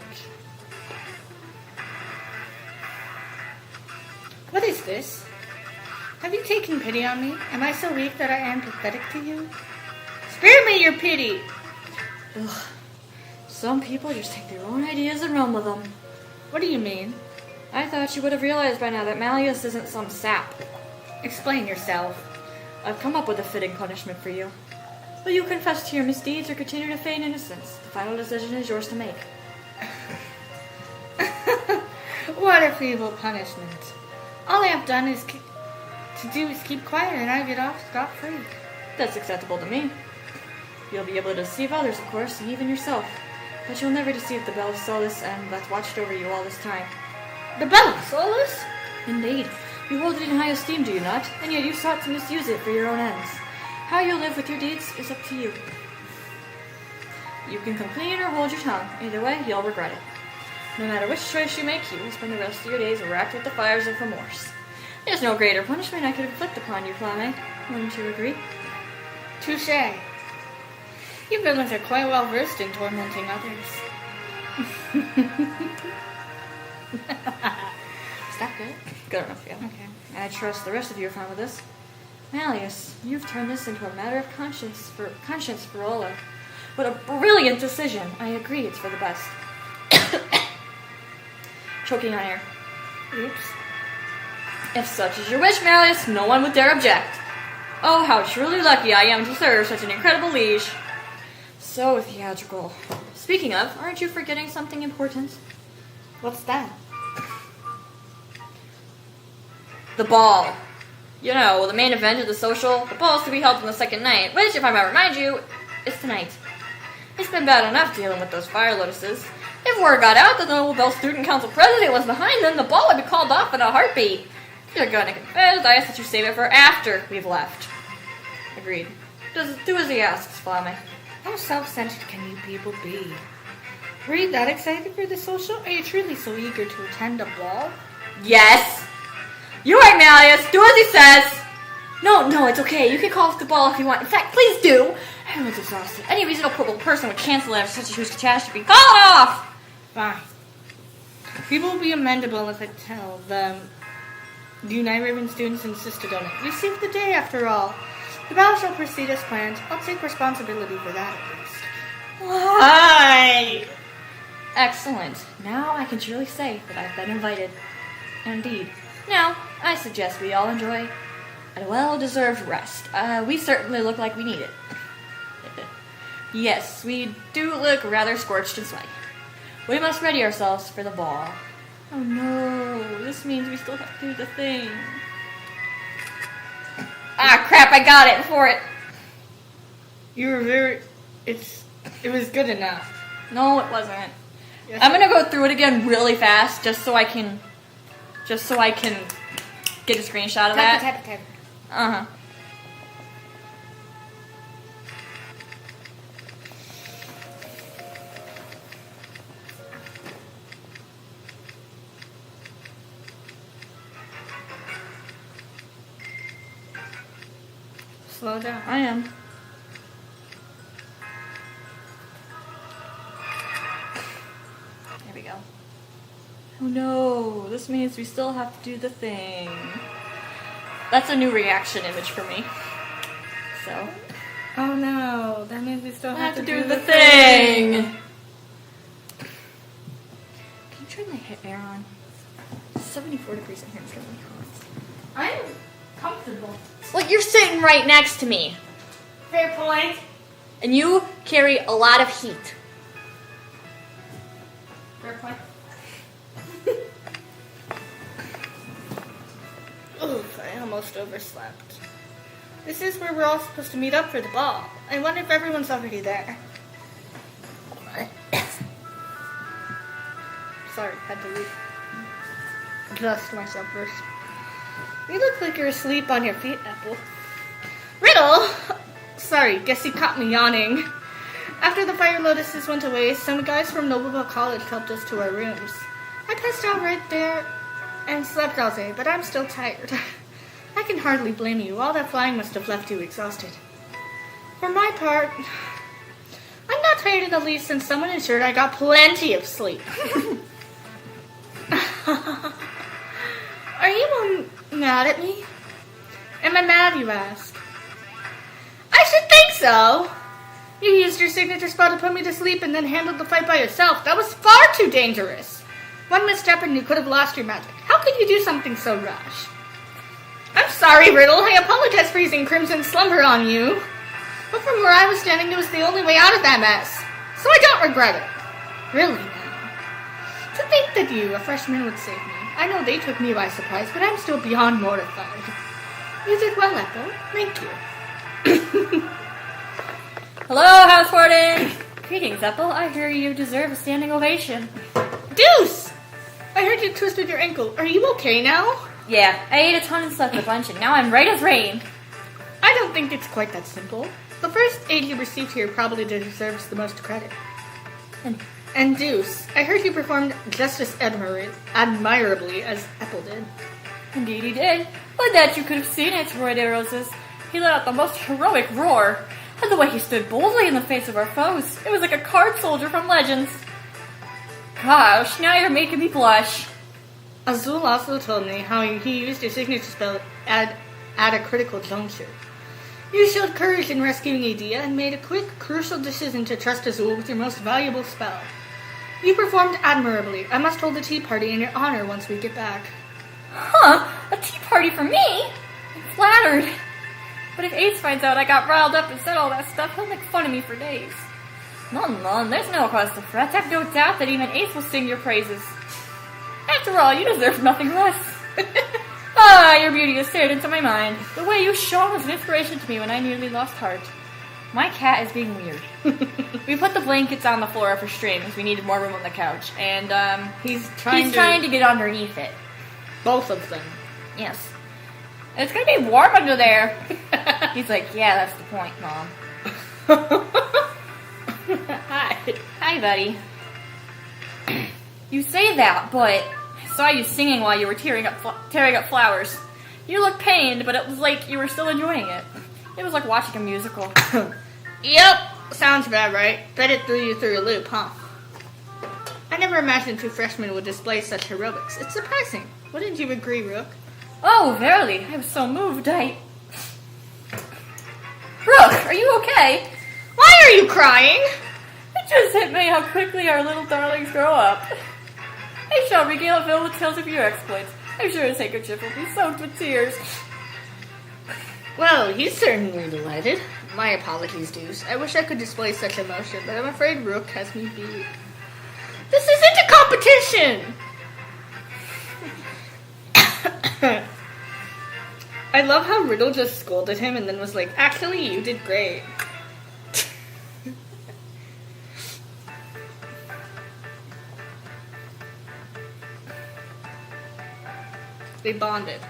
What is this? Have you taken pity on me? Am I so weak that I am pathetic to you? Spare me your pity! Ugh. Some people just take their own ideas and run with them. What do you mean? I thought you would have realized by now that Malleus isn't some sap. Explain yourself. I've come up with a fitting punishment for you. Will you confess to your misdeeds or continue to feign innocence? The final decision is yours to make. What a feeble punishment. All I have done is keep quiet and I get off scot-free. That's acceptable to me. You'll be able to deceive others, of course, and even yourself. But you'll never deceive the 𝙎 that's watched over you all this time. The 𝙎? Indeed. You hold it in high esteem, do you not? And yet you sought to misuse it for your own ends. How you live with your deeds is up to you. You can complain or hold your tongue. Either way, you'll regret it. No matter which choice you make, you will spend the rest of your days racked with the fires of remorse. There's no greater punishment I could inflict upon you, 𝙎, wouldn't you agree? Touché. You villains are quite well versed in tormenting others. Is that good? Good enough, yeah. Okay. I trust the rest of you are fine with this. Malleus, you've turned this into a matter of conscience for Ola. What a brilliant decision! I agree, it's for the best. Choking on air. Oops. If such is your wish, Malleus, no one would dare object. Oh, how truly lucky I am to serve such an incredible liege. So theatrical. Speaking of, aren't you forgetting something important? What's that? The ball. You know, the main event of the social. The ball's to be held on the second night, which, if I might remind you, is tonight. It's been bad enough dealing with those fire lotuses. If word got out that the Nobel Student Council president was behind them, the ball would be called off in a heartbeat. If you're going to confess, I ask that you save it for after we've left. Agreed. Do as he asks, 𝙎. How self-centered can you people be? Were you that excited for the social? Are you truly so eager to attend a ball? Yes! You're right, Malleus. Do as he says. No, it's okay. You can call off the ball if you want. In fact, please do. Everyone's exhausted. Any reasonable person would cancel it after such a huge catastrophe. Call it off! Fine. People will be amendable if I tell them the United Raven students insisted on it. We saved the day, after all. The battle shall proceed as planned. I'll take responsibility for that, at least. Why? Excellent. Now I can truly say that I've been invited. Indeed. Now, I suggest we all enjoy a well-deserved rest. We certainly look like we need it. Yes, we do look rather scorched and sweaty. We must ready ourselves for the ball. Oh no, this means we still have to do the thing. Ah, crap, I got it for it. You were very... It was good enough. No, it wasn't. Yes, I'm gonna go through it again really fast just so I can get a screenshot of that. Type. Uh-huh. Slow down. I am. There we go. Oh no, this means we still have to do the thing. That's a new reaction image for me. So. Oh no, that means we still have to do the thing. Can you turn my hair on? 74 degrees in here. It's gonna be hot. I'm comfortable. Well, you're sitting right next to me. Fair point. And you carry a lot of heat. Fair point. Oof, I almost overslept. This is where we're all supposed to meet up for the ball. I wonder if everyone's already there. Sorry, had to leave. Adjust myself first. You look like you're asleep on your feet, Apple. Riddle! Sorry, guess you caught me yawning. After the fire lotuses went away, some guys from Nobleville College helped us to our rooms. I passed out right there and slept all day, but I'm still tired. I can hardly blame you. All that flying must have left you exhausted. For my part, I'm not tired in the least, since someone ensured I got plenty of sleep. Are you mad at me? Am I mad, you ask? I should think so. You used your signature spell to put me to sleep and then handled the fight by yourself. That was far too dangerous. One misstep and you could have lost your magic. How could you do something so rash? I'm sorry, Riddle. I apologize for using Crimson Slumber on you. But from where I was standing, it was the only way out of that mess. So I don't regret it. Really now. To think that you, a freshman, would save me. I know they took me by surprise, but I'm still beyond mortified. You did well, Apple. Thank you. Hello, House Warden! Greetings, Apple. I hear you deserve a standing ovation. Deuce! I heard you twisted your ankle. Are you okay now? Yeah, I ate a ton and slept a bunch, and now I'm right as rain. I don't think it's quite that simple. The first aid you received here probably deserves the most credit. And Deuce, I heard you performed just as admirably as Apple did. Indeed he did. Would that you could have seen it, Roy de Roses. He let out the most heroic roar. And the way he stood boldly in the face of our foes. It was like a card soldier from Legends. Gosh, now you're making me blush. Azul also told me how he used his signature spell at a critical juncture. You showed courage in rescuing Ədea and made a quick, crucial decision to trust Azul with your most valuable spell. You performed admirably. I must hold a tea party in your honor once we get back. Huh? A tea party for me? I'm flattered. But if Ace finds out I got riled up and said all that stuff, he'll make fun of me for days. None, there's no cause to fret. I've no doubt that even Ace will sing your praises. After all, you deserve nothing less. Ah, your beauty has stared into my mind. The way you shone was an inspiration to me when I nearly lost heart. My cat is being weird. We put the blankets on the floor for stream because we needed more room on the couch, and he's trying to get underneath it. Both of them. Yes. It's gonna be warm under there. He's like, yeah, that's the point, Mom. Hi, buddy. You say that, but I saw you singing while you were tearing up flowers. You looked pained, but it was like you were still enjoying it. It was like watching a musical. Yep, sounds about right. Bet it threw you through a loop, huh? I never imagined two freshmen would display such heroics. It's surprising. Wouldn't you agree, Rook? Oh, verily. I was so moved, Rook, are you okay? Why are you crying? It just hit me how quickly our little darlings grow up. I shall regale Phil with tales of your exploits. I'm sure his handkerchief will be soaked with tears. Well, he's certainly delighted. My apologies, Deuce. I wish I could display such emotion, but I'm afraid Rook has me beat. This isn't a competition! I love how Riddle just scolded him and then was like, actually, you did great. They bonded.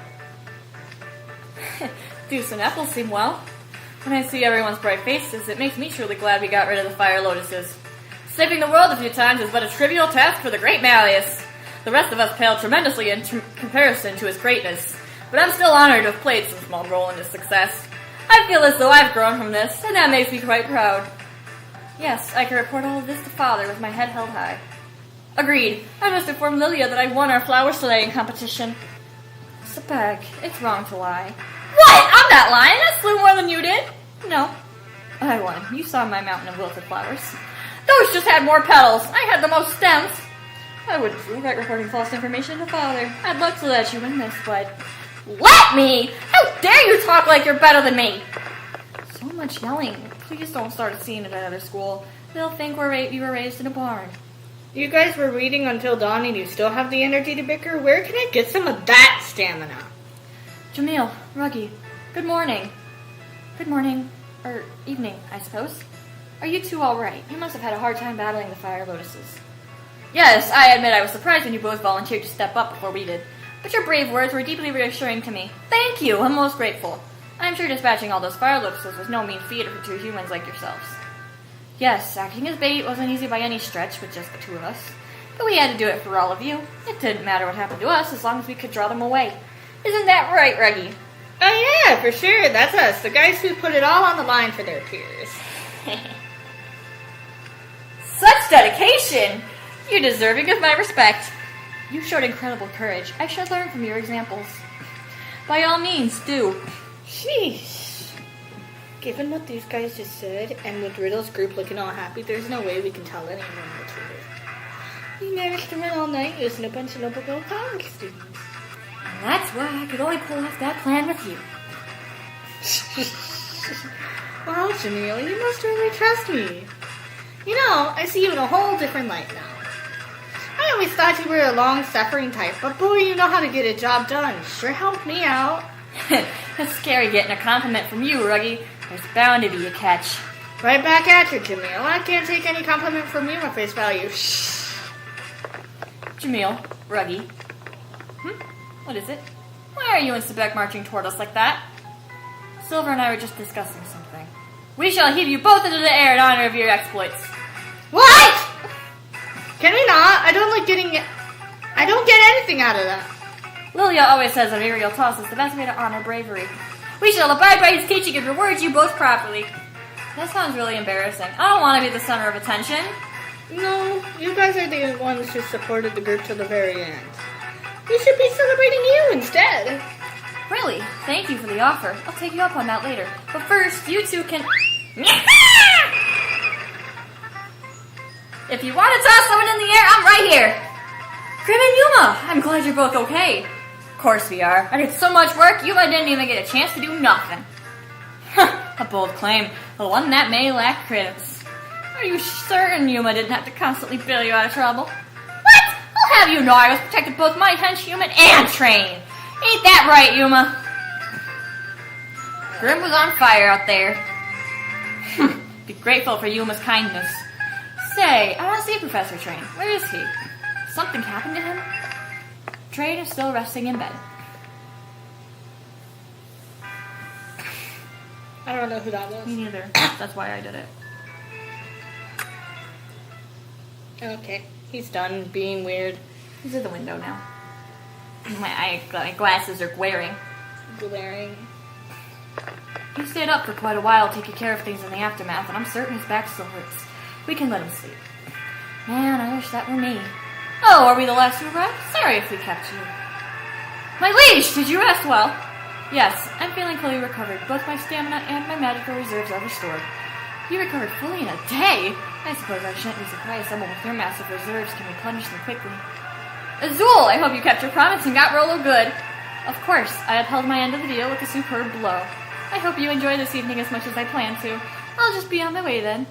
Deuce and Apple seem well. When I see everyone's bright faces, it makes me truly glad we got rid of the fire lotuses. Saving the world a few times is but a trivial task for the great Malleus. The rest of us pale tremendously in comparison to his greatness, but I'm still honored to have played some small role in his success. I feel as though I've grown from this, and that makes me quite proud. Yes, I can report all of this to Father with my head held high. Agreed. I must inform Lilia that I won our flower slaying competition. Sebag, it's wrong to lie. What? I'm not lying. I slew more than you did. No. I won. You saw my mountain of wilted flowers. Those just had more petals. I had the most stems. I wouldn't feel right reporting false information to Father. I'd love to let you in this, but... Let me? How dare you talk like you're better than me? So much yelling. Please don't start a scene at another school. They'll think you were raised in a barn. You guys were reading until dawn and you still have the energy to bicker? Where can I get some of that stamina? Jamil, Ruggy, good morning. Good morning, or evening, I suppose. Are you two all right? You must have had a hard time battling the fire lotuses. Yes, I admit I was surprised when you both volunteered to step up before we did. But your brave words were deeply reassuring to me. Thank you, I'm most grateful. I'm sure dispatching all those fire lotuses was no mean feat for two humans like yourselves. Yes, acting as bait wasn't easy by any stretch with just the two of us. But we had to do it for all of you. It didn't matter what happened to us as long as we could draw them away. Isn't that right, Ruggy? Oh yeah, for sure. That's us. The guys who put it all on the line for their peers. Such dedication! You're deserving of my respect. You showed incredible courage. I should learn from your examples. By all means, do. Sheesh. Given what these guys just said, and with Riddle's group looking all happy, there's no way we can tell anyone the truth. We managed to run all night using a bunch of notable college students. And that's why I could only pull off that plan with you. Wow, Jamil, you must really trust me. You know, I see you in a whole different light now. I always thought you were a long-suffering type, but boy, you know how to get a job done. Sure helped me out. It's scary getting a compliment from you, Ruggy. There's bound to be a catch. Right back at you, Jamil. I can't take any compliment from you at face value. Shh. Jamil, Ruggy. What is it? Why are you and Sebek marching toward us like that? Silver and I were just discussing something. We shall heave you both into the air in honor of your exploits. What? Can we not? I don't get anything out of that. Lilia always says that aerial toss is the best way to honor bravery. We shall abide by his teaching and reward you both properly. That sounds really embarrassing. I don't want to be the center of attention. No, you guys are the ones who supported the group till the very end. We should be celebrating you instead. Really? Thank you for the offer. I'll take you up on that later. But first, you two can... If you want to toss someone in the air, I'm right here. Grim and Yuma, I'm glad you're both okay. Of course we are. I did so much work, Yuma didn't even get a chance to do nothing. A bold claim, but one that may lack critics. Are you certain Yuma didn't have to constantly bail you out of trouble? What? I'll have you know I was protecting both my henchhuman and train. Ain't that right, Yuma? Grim was on fire out there. Be grateful for Yuma's kindness. Say, I don't see Professor Train. Where is he? Something happened to him? Train is still resting in bed. I don't know who that was. Me neither. That's why I did it. Okay, he's done being weird. He's at the window now. My glasses are glaring. Glaring. He stayed up for quite a while taking care of things in the aftermath, and I'm certain his back still hurts. We can let him sleep. Man, I wish that were me. Oh, are we the last to arrive? Sorry if we kept you. My liege, did you rest well? Yes, I'm feeling fully recovered. Both my stamina and my magical reserves are restored. You recovered fully in a day? I suppose I shouldn't be surprised someone with your massive reserves can replenish them quickly. Azul, I hope you kept your promise and got Rolo good. Of course, I upheld my end of the deal with a superb blow. I hope you enjoy this evening as much as I plan to. I'll just be on my way then.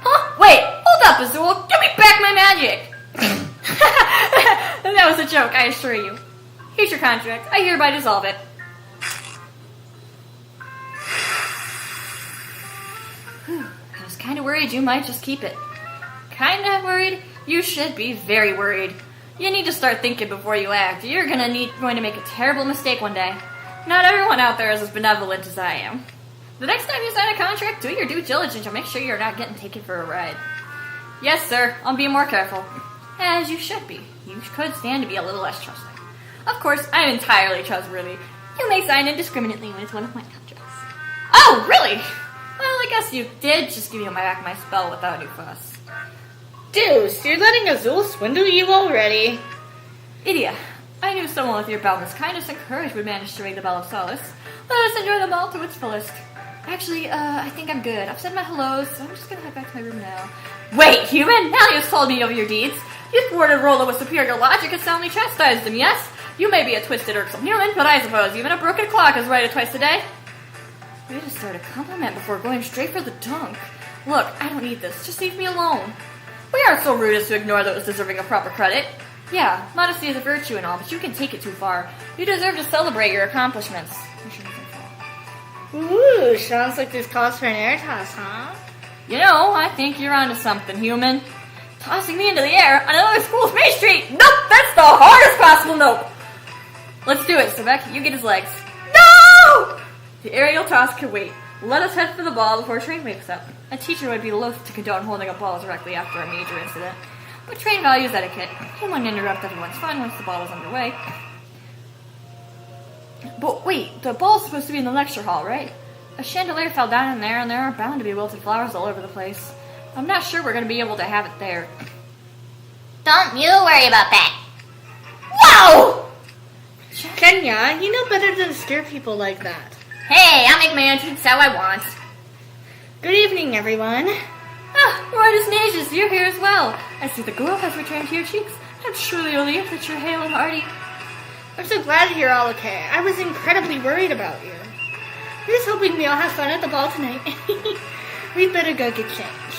Huh? Wait, hold up, Azul. Give me back my magic. That was a joke, I assure you. Here's your contract. I hereby dissolve it. I was kind of worried you might just keep it. Kind of worried? You should be very worried. You need to start thinking before you act. You're going to make a terrible mistake one day. Not everyone out there is as benevolent as I am. The next time you sign a contract, do your due diligence and make sure you're not getting taken for a ride. Yes, sir. I'll be more careful. As you should be. You could stand to be a little less trusting. Of course, I'm entirely trustworthy. You may sign indiscriminately when it's one of my contracts. Oh, really? Well, I guess you did just give me back my spell without any fuss. Deuce, you're letting Azul swindle you already. Idia, I knew someone with your boundless kindness and courage would manage to ring the bell of solace. Let us enjoy the ball to its fullest. Actually, I think I'm good. I've said my hellos, so I'm just gonna head back to my room now. Wait, human! Now you've told me of your deeds. You thwarted Rolo with superior logic and soundly chastised him, yes? You may be a twisted, irksome human, but I suppose even a broken clock is righted twice a day. Way to start a compliment before going straight for the dunk. Look, I don't need this. Just leave me alone. We aren't so rude as to ignore those deserving of proper credit. Yeah, modesty is a virtue and all, but you can take it too far. You deserve to celebrate your accomplishments. Ooh, sounds like this calls for an air toss, huh? You know, I think you're onto something, human. Tossing me into the air on another school's Main Street! Nope, that's the hardest possible nope! Let's do it, 𝙎, you get his legs. No! The aerial toss can wait. Let us head for the ball before Train wakes up. A teacher would be loath to condone holding a ball directly after a major incident. But Train values etiquette. He wouldn't interrupt everyone's fun once the ball was underway. But wait, the ball's supposed to be in the lecture hall, right? A chandelier fell down in there, and there are bound to be wilted flowers all over the place. I'm not sure we're going to be able to have it there. Don't you worry about that. Wow! Kenya, you know better than to scare people like that. Hey, I'll make my entrance how I want. Good evening, everyone. Ah, right as you're here as well. I see the glow has returned to your cheeks. I'm truly relieved that you're hale and hearty. I'm so glad to hear all okay. I was incredibly worried about you. Here's hoping we all have fun at the ball tonight. We'd better go get changed.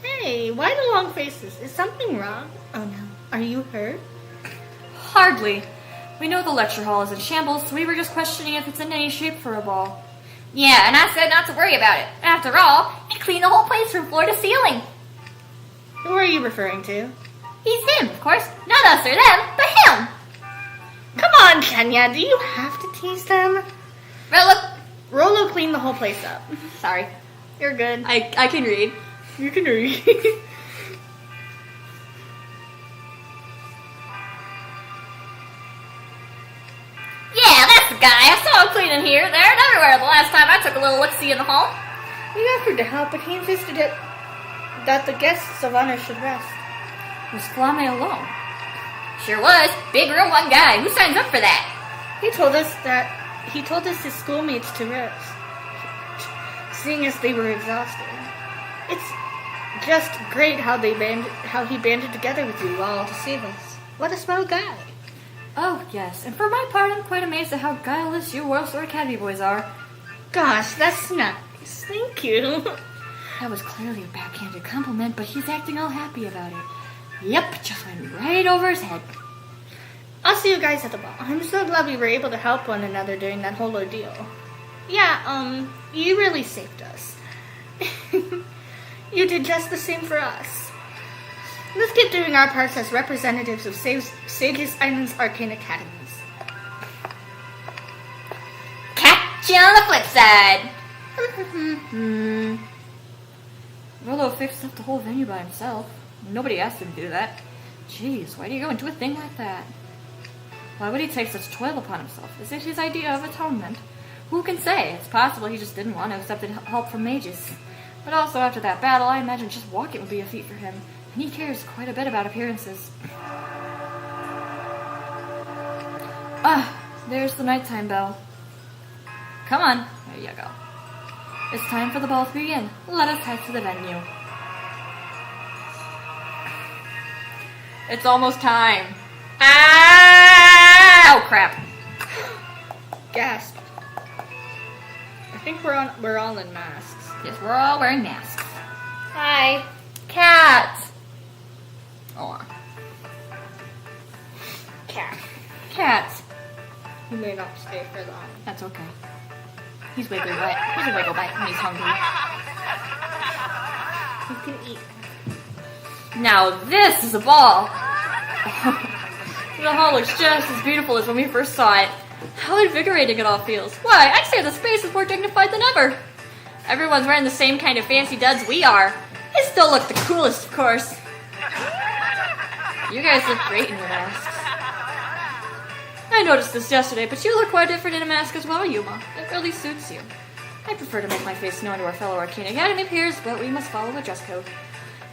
Hey, why the long faces? Is something wrong? Oh no. Are you hurt? Hardly. We know the lecture hall is in shambles, so we were just questioning if it's in any shape for a ball. Yeah, and I said not to worry about it. After all, he cleaned the whole place from floor to ceiling. Who are you referring to? He's him, of course. Not us or them, but him. Come on, Kenya. Do you have to tease them? Rolo cleaned the whole place up. Sorry. You're good. I can read. You can read. Yeah, that's the guy. I saw him cleaning here, there, and everywhere the last time I took a little look-see in the hall. We offered to help, but he insisted that the guests of honor should rest. Was Flame alone? Sure was. Big room, one guy. Who signs up for that? He told us his schoolmates to rest, seeing as they were exhausted. It's just great how he banded together with you all to save us. What a smart guy. Oh, yes. And for my part, I'm quite amazed at how guileless you ♁Academy boys are. Gosh, that's nice. Thank you. That was clearly a backhanded compliment, but he's acting all happy about it. Yep, just went right over his head. I'll see you guys at the ball. I'm so glad we were able to help one another during that whole ordeal. Yeah, you really saved us. You did just the same for us. Let's keep doing our parts as representatives of Sages Island's arcane academies. Catch you on the flip side. Rolo fixed up the whole venue by himself. Nobody asked him to do that. Jeez, why do you go and do a thing like that? Why would he take such toil upon himself? Is it his idea of atonement? Who can say? It's possible he just didn't want to accept help from mages. But also, after that battle, I imagine just walking would be a feat for him. And he cares quite a bit about appearances. Ah, there's the nighttime bell. Come on. There you go. It's time for the ball to begin. Let us head to the venue. It's almost time. Ah! Oh, crap. Gasp. I think we're all in masks. Yes, we're all wearing masks. Hi. Cat. Oh. Cat. You may not stay for long. That's okay. He's wiggly wet. He's a wiggle bite when he's hungry. You can eat. Now this is a ball. The hall looks just as beautiful as when we first saw it. How invigorating it all feels. Why, I'd say the space is more dignified than ever. Everyone's wearing the same kind of fancy duds we are. I still look the coolest, of course. You guys look great in your masks. I noticed this yesterday, but you look quite different in a mask as well, Yuma. It really suits you. I prefer to make my face known to our fellow Arcane Academy peers, but we must follow the dress code.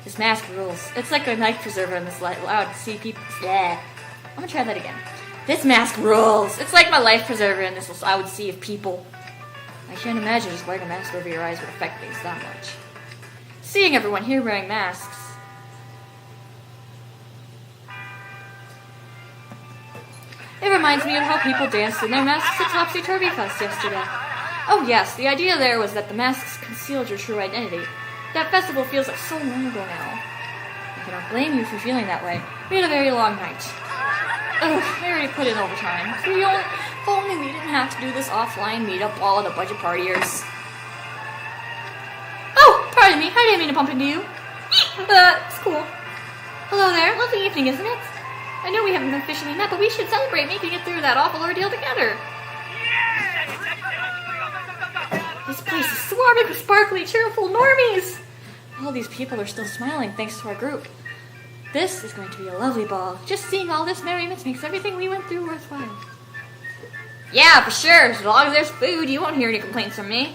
This mask rules. It's like a knife preserver in this loud sea people. Yeah. I'm gonna try that again. This mask rules. It's like my life preserver in this I would see of people. I can't imagine just wearing a mask over your eyes would affect things that much. Seeing everyone here wearing masks. It reminds me of how people danced in their masks at Topsy-Turvy-Fest yesterday. Oh yes, the idea there was that the masks concealed your true identity. That festival feels like so long ago now. I cannot blame you for feeling that way. We had a very long night. Ugh, I already put in overtime. If only we didn't have to do this offline meetup all at a bunch of partiers. Oh, pardon me, I didn't mean to bump into you. It's cool. Hello there, lovely evening, isn't it? I know we haven't officially met, but we should celebrate making it through that awful ordeal together. This place is swarming with sparkly, cheerful normies. All these people are still smiling thanks to our group. This is going to be a lovely ball. Just seeing all this merriment makes everything we went through worthwhile. Yeah, for sure. As long as there's food, you won't hear any complaints from me.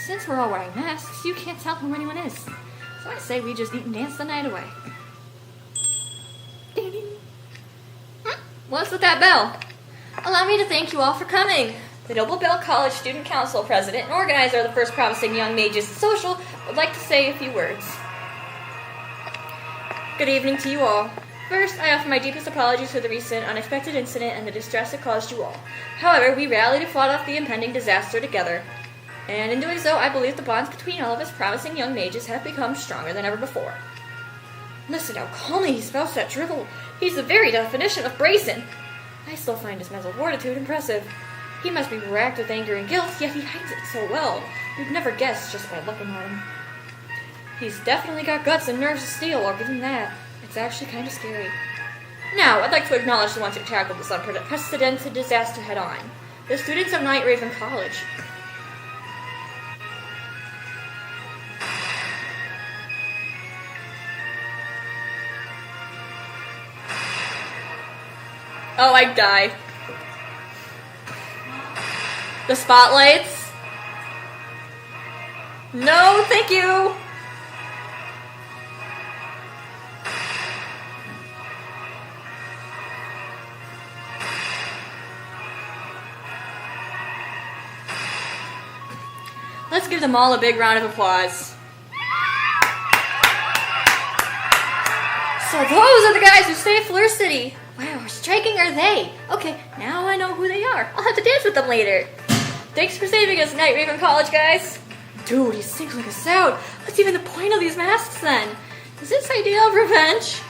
Since we're all wearing masks, you can't tell who anyone is. So I say we just eat and dance the night away. Ding, ding. What's with that bell? Allow me to thank you all for coming. The Noble Bell College Student Council President and organizer of the first Promising Young Mages Social would like to say a few words. Good evening to you all. First, I offer my deepest apologies for the recent unexpected incident and the distress it caused you all. However, we rallied and fought off the impending disaster together. And in doing so, I believe the bonds between all of us promising young mages have become stronger than ever before. Listen how calmly he spouts that drivel. He's the very definition of brazen. I still find his mental fortitude impressive. He must be racked with anger and guilt, yet he hides it so well. You'd never guess just by looking at him. He's definitely got guts and nerves of steel, I'll give him that. It's actually kind of scary. Now, I'd like to acknowledge the ones who tackled this unprecedented disaster head-on. The students of Night Raven College. Oh, I'd die. The spotlights? No, thank you! Let's give them all a big round of applause. So those are the guys who stay at Fleur City. Wow, how striking are they? Okay, now I know who they are. I'll have to dance with them later. Thanks for saving us, Night Raven College, guys. Dude, he sings like a sound. What's even the point of these masks, then? Is this idea of revenge?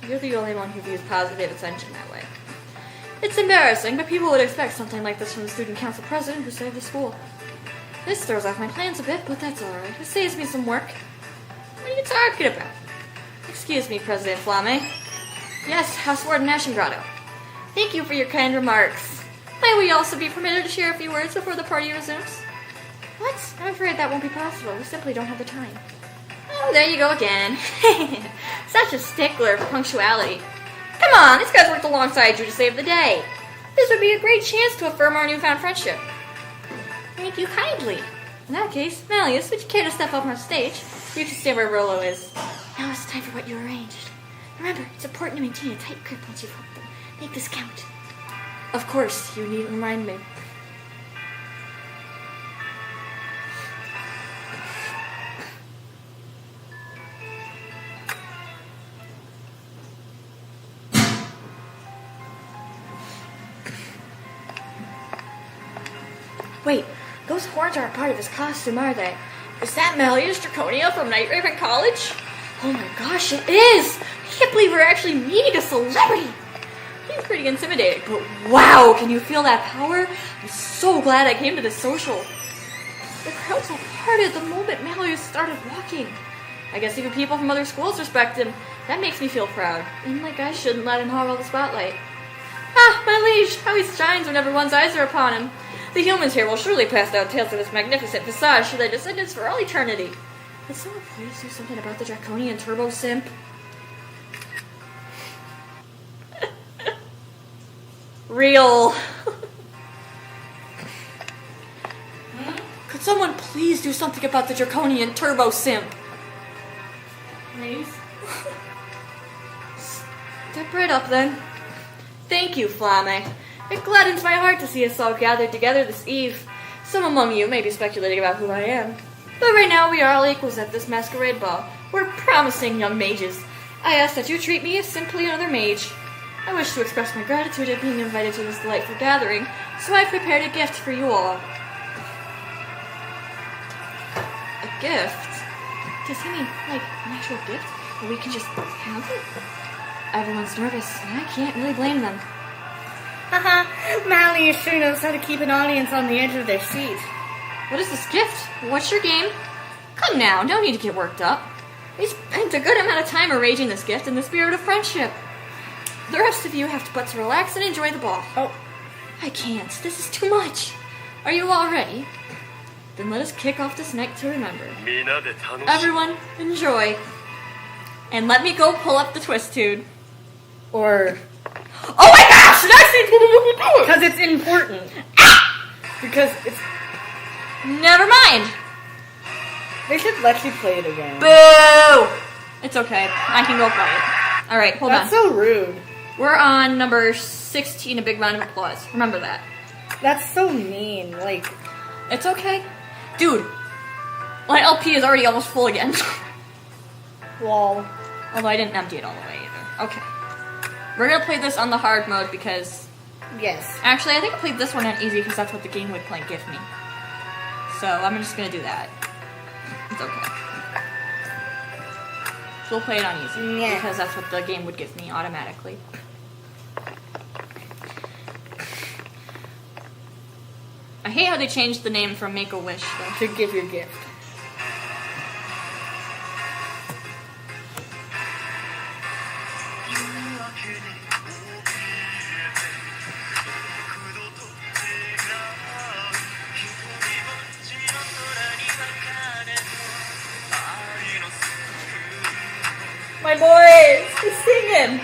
You're the only one who views positive attention that way. It's embarrassing, but people would expect something like this from the student council president who saved the school. This throws off my plans a bit, but that's alright. It saves me some work. What are you talking about? Excuse me, President 𝙎𝙾𝘾. Yes, House Warden Ashengrotto. Thank you for your kind remarks. May we also be permitted to share a few words before the party resumes? What? I'm afraid that won't be possible. We simply don't have the time. Oh, there you go again. Such a stickler for punctuality. Come on, this guy's worked alongside you to save the day. This would be a great chance to affirm our newfound friendship. Thank you kindly. In that case, Malleus, would you care to step up on stage? You can stay where Rolo is. Now it's time for what you arranged. Remember, it's important to maintain a tight grip once you've helped them. Make this count. Of course, you needn't remind me. Wait, those horns aren't part of his costume, are they? Is that Malleus Draconia from Night Raven College? Oh my gosh, it is! I can't believe we're actually meeting a celebrity! He's pretty intimidating, but wow, can you feel that power? I'm so glad I came to this social. The crowds all parted the moment Malleus started walking. I guess even people from other schools respect him. That makes me feel proud. And like I shouldn't let him hog all the spotlight. Ah, my liege, how he shines whenever one's eyes are upon him. The humans here will surely pass down tales of his magnificent visage to their descendants for all eternity. Could someone please do something about the draconian turbo simp? Real. Could someone please do something about the draconian turbo simp? Please. Step right up then. Thank you, 𝙎𝙾. It gladdens my heart to see us all gathered together this eve. Some among you may be speculating about who I am, but right now we are all equals at this masquerade ball. We're promising young mages. I ask that you treat me as simply another mage. I wish to express my gratitude at being invited to this delightful gathering, so I've prepared a gift for you all. A gift? Does he mean, like, an actual gift? Or we can just have it? Everyone's nervous, and I can't really blame them. Haha, Mally sure knows how to keep an audience on the edge of their seat. What is this gift? What's your game? Come now, no need to get worked up. We spent a good amount of time arranging this gift in the spirit of friendship. The rest of you have but to relax and enjoy the ball. Oh. I can't. This is too much. Are you all ready? Then let us kick off this night to remember. Everyone, enjoy. And let me go pull up the twist tune. Or... Oh my gosh! Did I say... Because it's important. Because it's... Never mind. They should let you play it again. Boo! It's okay. I can go play it. Alright, hold on. That's so rude. We're on number 16, a big round of applause. Remember that. That's so mean. Like... It's okay. Dude, my LP is already almost full again. Lol. Although I didn't empty it all the way either. Okay. We're gonna play this on the hard mode because... Yes. Actually, I think I played this one on easy because that's what the game would give me. So I'm just gonna do that. It's okay. So we'll play it on easy. Yeah. Because that's what the game would give me automatically. I hate how they changed the name from Make-A-Wish, though. To give your gift. My boys! He's singing!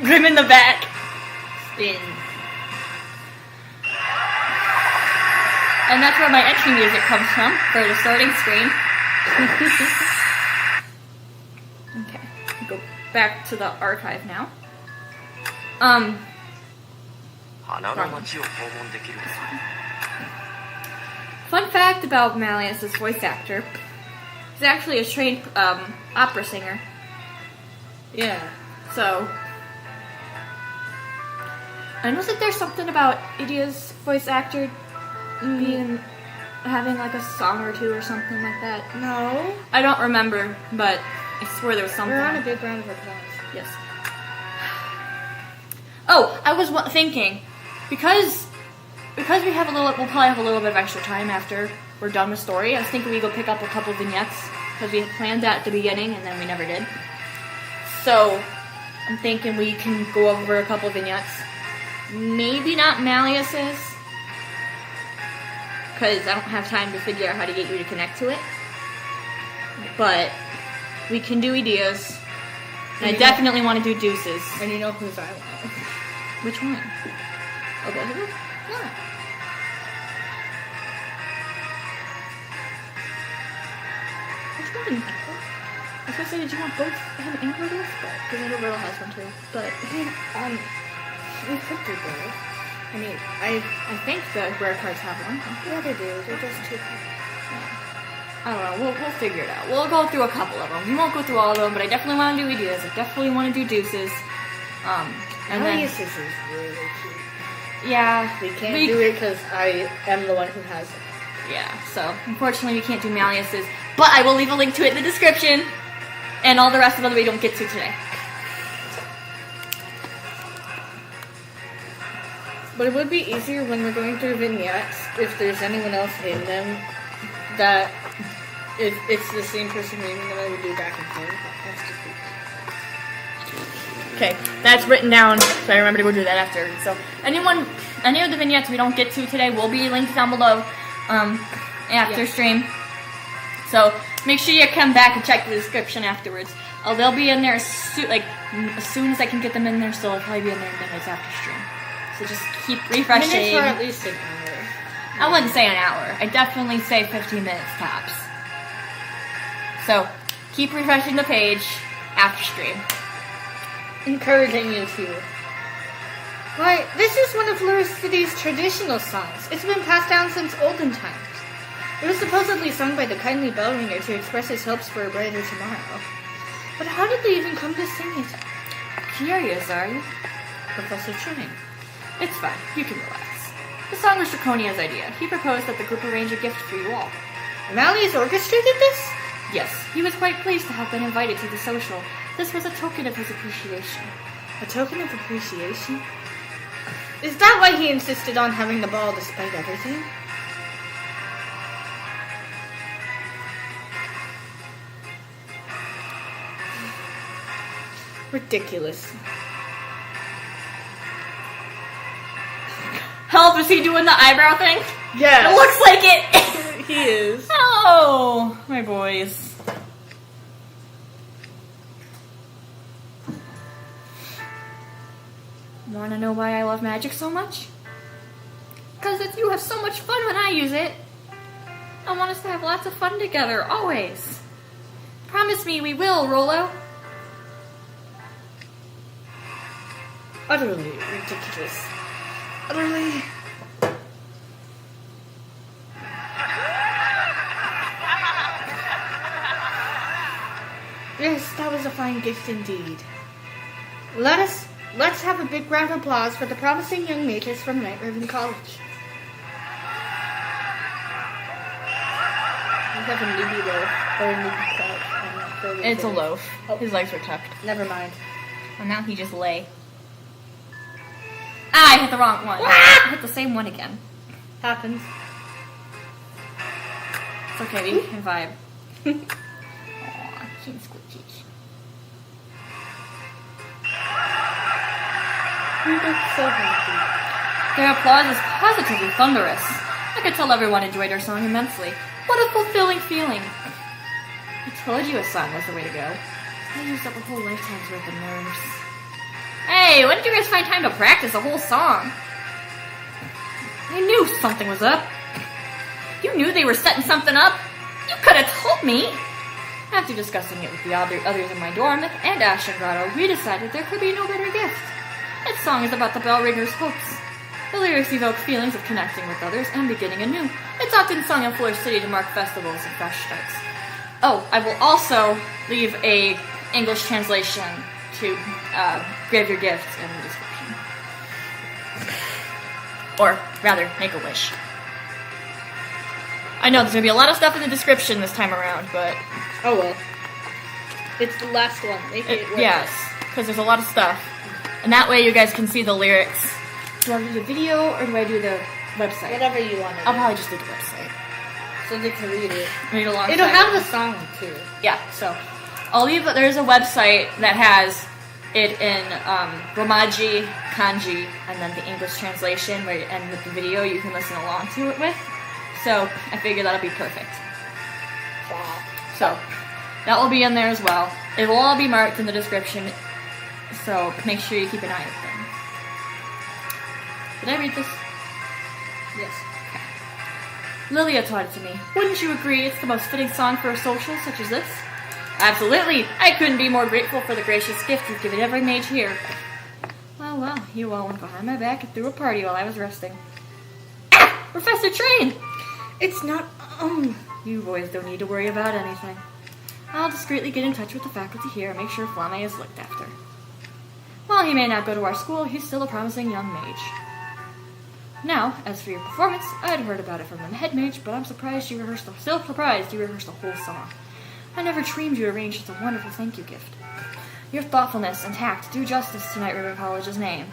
Grim in the back. Spin. And that's where my entry music comes from, for the starting screen. Okay, go back to the archive now. Fun fact about Malleus's voice actor. He's actually a trained opera singer. Yeah. So, I know that there's something about Idia's voice actor having like a song or two or something like that. No. I don't remember, but I swear there was something. We're on a big round of applause. Yes. Oh, I was thinking, because we have we'll probably have a little bit of extra time after we're done with story. I was thinking we go pick up a couple vignettes, because we had planned that at the beginning and then we never did. So, I'm thinking we can go over a couple vignettes. Maybe not Malleus's, because I don't have time to figure out how to get you to connect to it. But we can do Idia's. And I definitely want to do Deuce's. And you know whose I want. Which one? Oh, both of them? Yeah. Which one? I was gonna say, did you want both him and Rudolph? Because I know Rudolph has one too. But, We could do both. I mean, I think the rare cards have one. Yeah, they do. They're just too. I don't know. We'll figure it out. We'll go through a couple of them. We won't go through all of them, but I definitely want to do Idia's. I definitely want to do Deuce's. And then, Malleus's is really cute. yeah, We can't do it because I am the one who has it. Yeah, so unfortunately we can't do Malleus's, but I will leave a link to it in the description, and all the rest of them we don't get to today. But it would be easier when we're going through vignettes if there's anyone else in them that if it's the same person reading them, I would do back and forth. That's just Okay, that's written down, so I remember to go do that after. So any of the vignettes we don't get to today will be linked down below after stream. So make sure you come back and check the description afterwards. They'll be in there as soon as I can get them in there, so they'll probably be in there minutes after stream. So just keep refreshing. Minutes for at least an hour. I wouldn't say an hour. I definitely say 15 minutes tops. So keep refreshing the page after stream. Encouraging you to. Why, this is one of Lure City's traditional songs. It's been passed down since olden times. It was supposedly sung by the kindly bell ringer to express his hopes for a brighter tomorrow. But how did they even come to sing it? Curious, are you? Professor Chang. It's fine. You can relax. The song was Draconia's idea. He proposed that the group arrange a gift for you all. Malleus orchestrated this? Yes, he was quite pleased to have been invited to the social. This was a token of his appreciation. A token of appreciation? Is that why he insisted on having the ball despite everything? Ridiculous. Help, is he doing the eyebrow thing? Yes. It looks like it! He is. Oh, my boys. Wanna know why I love magic so much? Because you have so much fun when I use it. I want us to have lots of fun together, always. Promise me we will, Rolo. Utterly ridiculous. Utterly. Yes, that was a fine gift indeed. Let's have a big round of applause for the promising young mages from Night Raven College. We have a newbie loaf, or a newbie crouch. It's a loaf. Oh. His legs were tucked. Never mind. Well, now he just lay. Ah, I hit the wrong one. I hit the same one again. Happens. It's okay, we can vibe. Aw, cute squishies. We look so happy. Their applause is positively thunderous. I could tell everyone enjoyed our song immensely. What a fulfilling feeling. I told you a song was the way to go. I used up a whole lifetime's worth of nerves. Hey, when did you guys find time to practice a whole song? I knew something was up. You knew they were setting something up. You could have told me. After discussing it with the others in my dorm and Ashton Grotto, we decided there could be no better gift. That song is about the bell ringer's hopes. The lyrics evoke feelings of connecting with others and beginning anew. It's often sung in Fleur City to mark festivals and fresh starts. Oh, I will also leave a English translation to grab your gifts in the description. Or rather, make a wish. I know there's going to be a lot of stuff in the description this time around, but... Oh well. It's the last one. Make it worth yes, because there's a lot of stuff. And that way you guys can see the lyrics. Do I do the video or do I do the website? Whatever you want to do. I'll probably just do the website. So they can read it. Read along. It'll have the song too. Yeah, so I'll leave. There's a website that has it in Romaji, Kanji, and then the English translation, and with the video you can listen along to it with. So I figured that'll be perfect. Wow. So that will be in there as well. It will all be marked in the description, so make sure you keep an eye out for them. Did I read this? Yes. Lilia taught it to me. Wouldn't you agree it's the most fitting song for a social such as this? Absolutely. I couldn't be more grateful for the gracious gift you've given every mage here. Well, you all went behind my back and threw a party while I was resting. Ah! Professor Train! It's not, You boys don't need to worry about anything. I'll discreetly get in touch with the faculty here and make sure 𝙀𝘾𝑗 is looked after. While he may not go to our school, he's still a promising young mage. Now, as for your performance, I'd heard about it from the head mage, but I'm surprised you rehearsed the whole song. I never dreamed you arranged such a wonderful thank you gift. Your thoughtfulness and tact do justice to Night River College's name.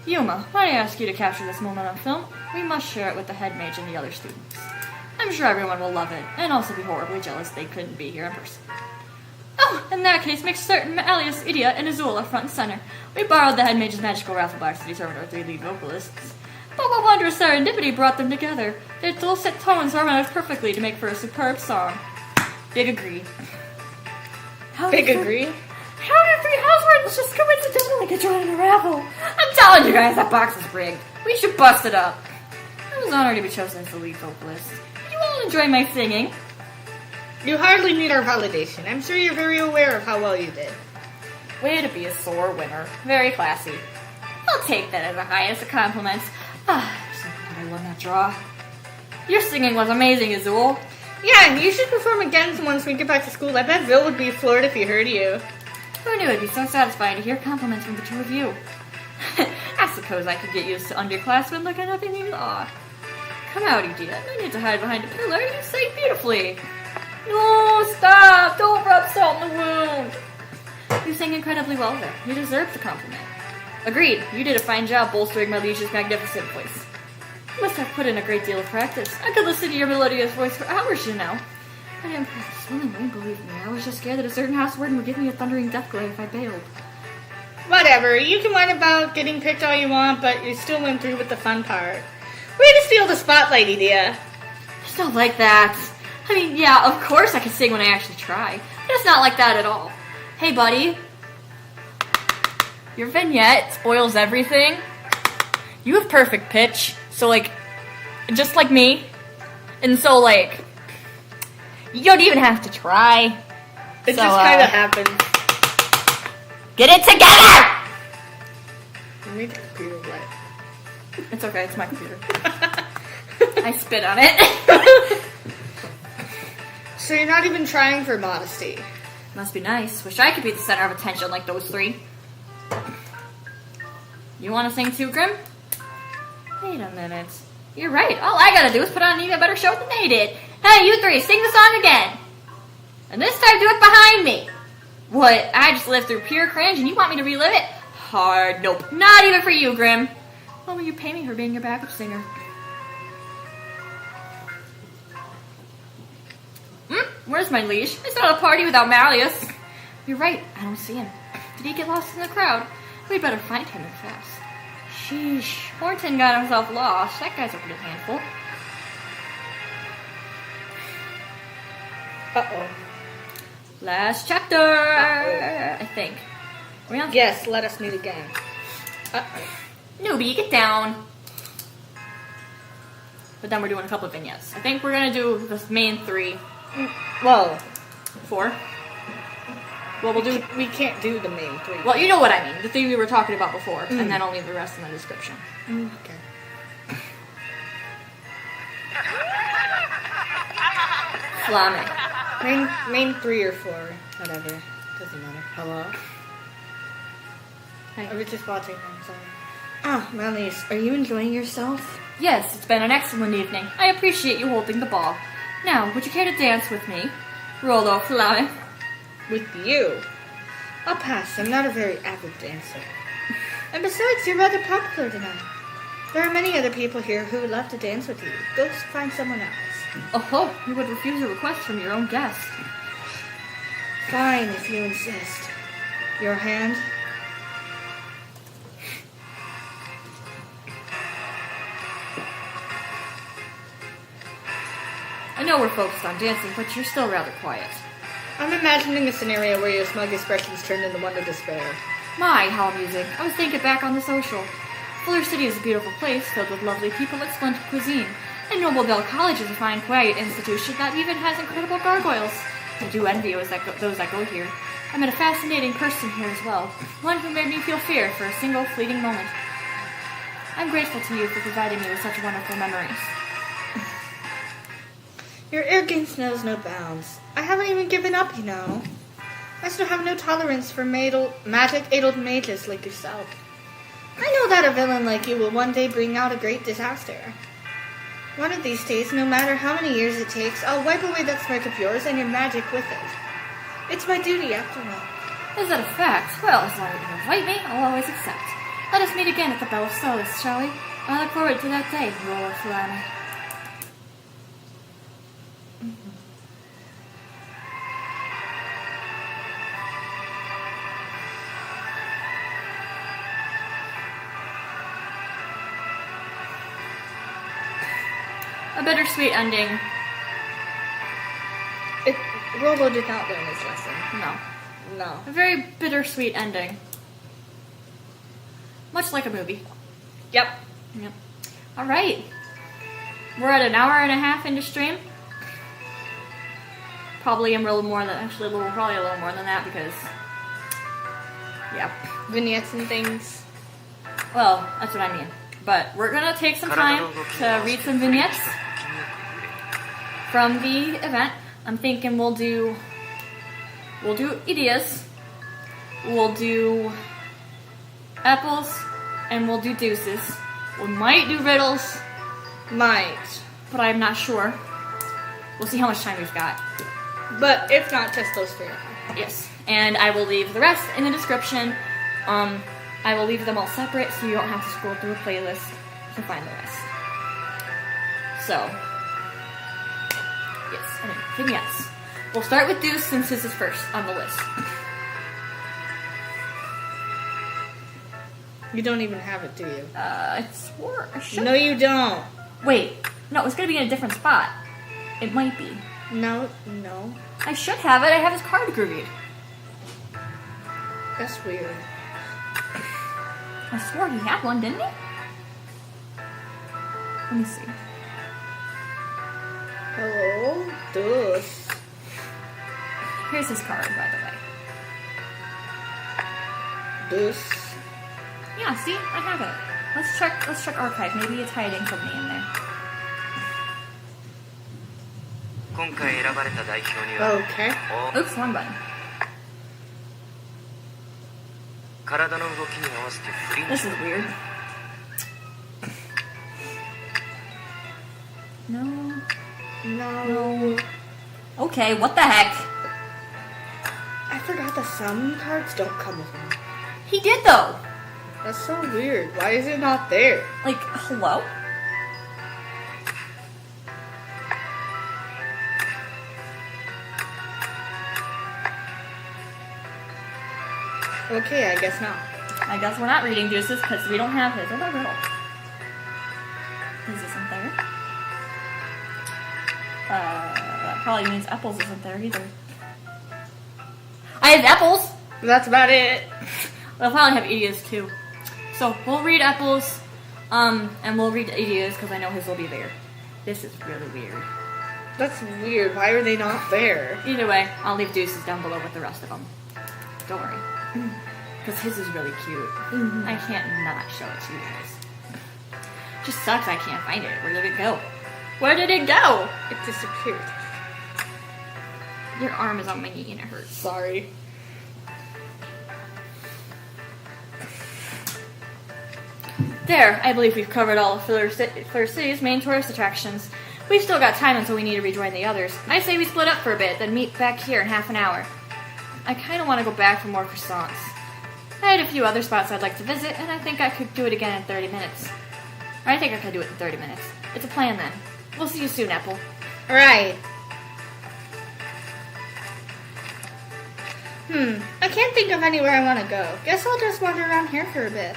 Yuma, when I ask you to capture this moment on film, we must share it with the head mage and the other students. I'm sure everyone will love it, and also be horribly jealous they couldn't be here in person. Oh, in that case, make certain 𝙎𝙊𝘾𝙄𝘼 and Azul are front and center. We borrowed the head mage's magical raffle box to determine our 3 lead vocalists. But what wondrous serendipity brought them together? Their dulcet tones harmonized perfectly to make for a superb song. Big agree. Big agree? How did 3 housewords just coincidentally get joined in a raffle? I'm telling you guys, that box is rigged. We should bust it up. I was honored to be chosen as the lead vocalist. You all enjoy my singing. You hardly need our validation. I'm sure you're very aware of how well you did. Way to be a sore winner. Very classy. I'll take that as the highest of compliments. So glad I won that draw. Your singing was amazing, Azul. Yeah, you should perform again once we get back to school. I bet Vil would be floored if he heard you. Who knew it'd be so satisfying to hear compliments from the 2 of you? I suppose I could get used to underclassmen looking up in you. Aw. Come out, idiot. No need to hide behind a pillar. You sing beautifully. No, stop! Don't rub salt in the wound. You sing incredibly well there. You deserve the compliment. Agreed. You did a fine job bolstering my liege's magnificent voice. You must have put in a great deal of practice. I could listen to your melodious voice for hours, you know. I didn't practice willingly, believe me. I was just scared that a certain house warden would give me a thundering death glare if I bailed. Whatever. You can whine about getting picked all you want, but you still went through with the fun part. Way to steal the spotlight, idea. It's not like that. I mean, yeah, of course I can sing when I actually try. But it's not like that at all. Hey, buddy. Your vignette spoils everything. You have perfect pitch. So, like, just like me. And so, like, you don't even have to try. It just kind of happens. Get it together! You made the computer wet. It's okay, it's my computer. I spit on it. So you're not even trying for modesty. Must be nice. Wish I could be the center of attention like those 3. You want to sing too, Grim? Wait a minute. You're right. All I gotta do is put on an even better show than they did. Hey, you 3, sing the song again. And this time do it behind me. What? I just lived through pure cringe and you want me to relive it? Hard. Nope. Not even for you, Grim. What will you pay me for being your backup singer? Where's my liege? It's not a party without Malleus. You're right. I don't see him. Did he get lost in the crowd? We'd better find him and fast. Sheesh. Horton got himself lost. That guy's a pretty handful. Uh-oh. Last chapter. I think. Are we on? Yes, let us meet again. Uh-oh. Newbie, get down. But then we're doing a couple of vignettes. I think we're gonna do the main 3. Well, 4. Well, we'll do. We can't do the main 3. Well, you know what I mean. The 3 we were talking about before, and then I'll leave the rest in the description. Okay. Flamme. Main 3 or 4, whatever. Doesn't matter. Hello? Hi. I was just watching, I'm sorry. Ah, Melise, are you enjoying yourself? Yes, it's been an excellent evening. I appreciate you holding the ball. Now, would you care to dance with me? Rollo Flamme. With you? I'll pass. I'm not a very avid dancer. And besides, you're rather popular tonight. There are many other people here who would love to dance with you. Go find someone else. Oh, you would refuse a request from your own guest. Fine, if you insist. Your hand? I know we're focused on dancing, but you're still rather quiet. I'm imagining a scenario where your smug expressions turn into one of despair. My, how amusing. I was thinking back on the social. Fuller City is a beautiful place, filled with lovely people with splendid cuisine. And Noble Bell College is a fine, quiet institution that even has incredible gargoyles. I do envy those that go here. I met a fascinating person here as well, one who made me feel fear for a single fleeting moment. I'm grateful to you for providing me with such wonderful memories. Your arrogance knows no bounds. I haven't even given up, you know. I still have no tolerance for magic-aided mages like yourself. I know that a villain like you will one day bring out a great disaster. One of these days, no matter how many years it takes, I'll wipe away that smirk of yours and your magic with it. It's my duty, after all. Is that a fact? Well, as long as you invite me, I'll always accept. Let us meet again at the 𝙎𝙊𝘾𝙄𝘼, shall we? I look forward to that day, Rollo Flamme. A bittersweet ending. Rollo did not learn his lesson. No. A very bittersweet ending. Much like a movie. Yep. Alright. We're at an hour and a half into stream. Probably a little more than that because, yeah. Vignettes and things. Well, that's what I mean. But we're gonna take some time to read some vignettes from the event. I'm thinking we'll do ideas, we'll do apples, and we'll do deuces. We might do riddles, but I'm not sure. We'll see how much time we've got. But if not, just those 3. Yes, and I will leave the rest in the description. I will leave them all separate so you don't have to scroll through a playlist to find the rest. So, yes, anyway, vignettes. We'll start with Deuce since this is first on the list. You don't even have it, do you? I swore I should. No, you don't. Wait, no, it's gonna be in a different spot. It might be. No. I should have it. I have his card grooved. That's weird. I swore he had one, didn't he? Let me see. Hello, Deuce. Here's his card, by the way. Deuce. Yeah, see? I have it. Let's check archive. Maybe it's hiding from me in there. Okay. Oops, wrong button. This is weird. No. Okay, what the heck? I forgot that some cards don't come with them. He did though. That's so weird. Why is it not there? Like, hello? Okay, I guess not. I guess we're not reading Deuces because we don't have his. What about riddle? His isn't there. That probably means Apples isn't there either. I have Apples! That's about it. We'll probably have Ideas too. So we'll read Apples, and we'll read Ideas because I know his will be there. This is really weird. That's weird. Why are they not there? Either way, I'll leave Deuces down below with the rest of them. Don't worry. Because his is really cute. I can't not show it to you guys. Just sucks I can't find it. Where did it go? Where did it go? It disappeared. Your arm is on my knee and it hurts. Sorry. There, I believe we've covered all of Fleur City's main tourist attractions. We've still got time until we need to rejoin the others. I say we split up for a bit, then meet back here in half an hour. I kind of want to go back for more croissants. I had a few other spots I'd like to visit, and I think I could do it again in 30 minutes. Or I think I could do it in 30 minutes. It's a plan then. We'll see you soon, Apple. Right. I can't think of anywhere I want to go. Guess I'll just wander around here for a bit.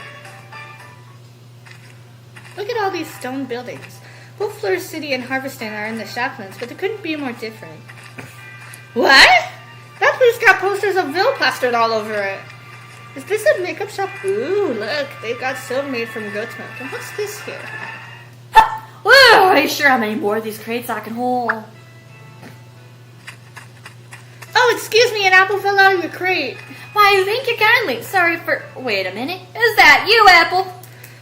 Look at all these stone buildings. Both Fleur City and Harveston are in the Shaplands, but they couldn't be more different. What? That place got posters of Ville plastered all over it. Is this a makeup shop? Ooh, look, they've got soap made from goat's milk. And what's this here? Whoa, are you sure how many more of these crates I can hold? Oh, excuse me, an apple fell out of your crate. Why, thank you kindly. Sorry for... Wait a minute. Is that you, Apple?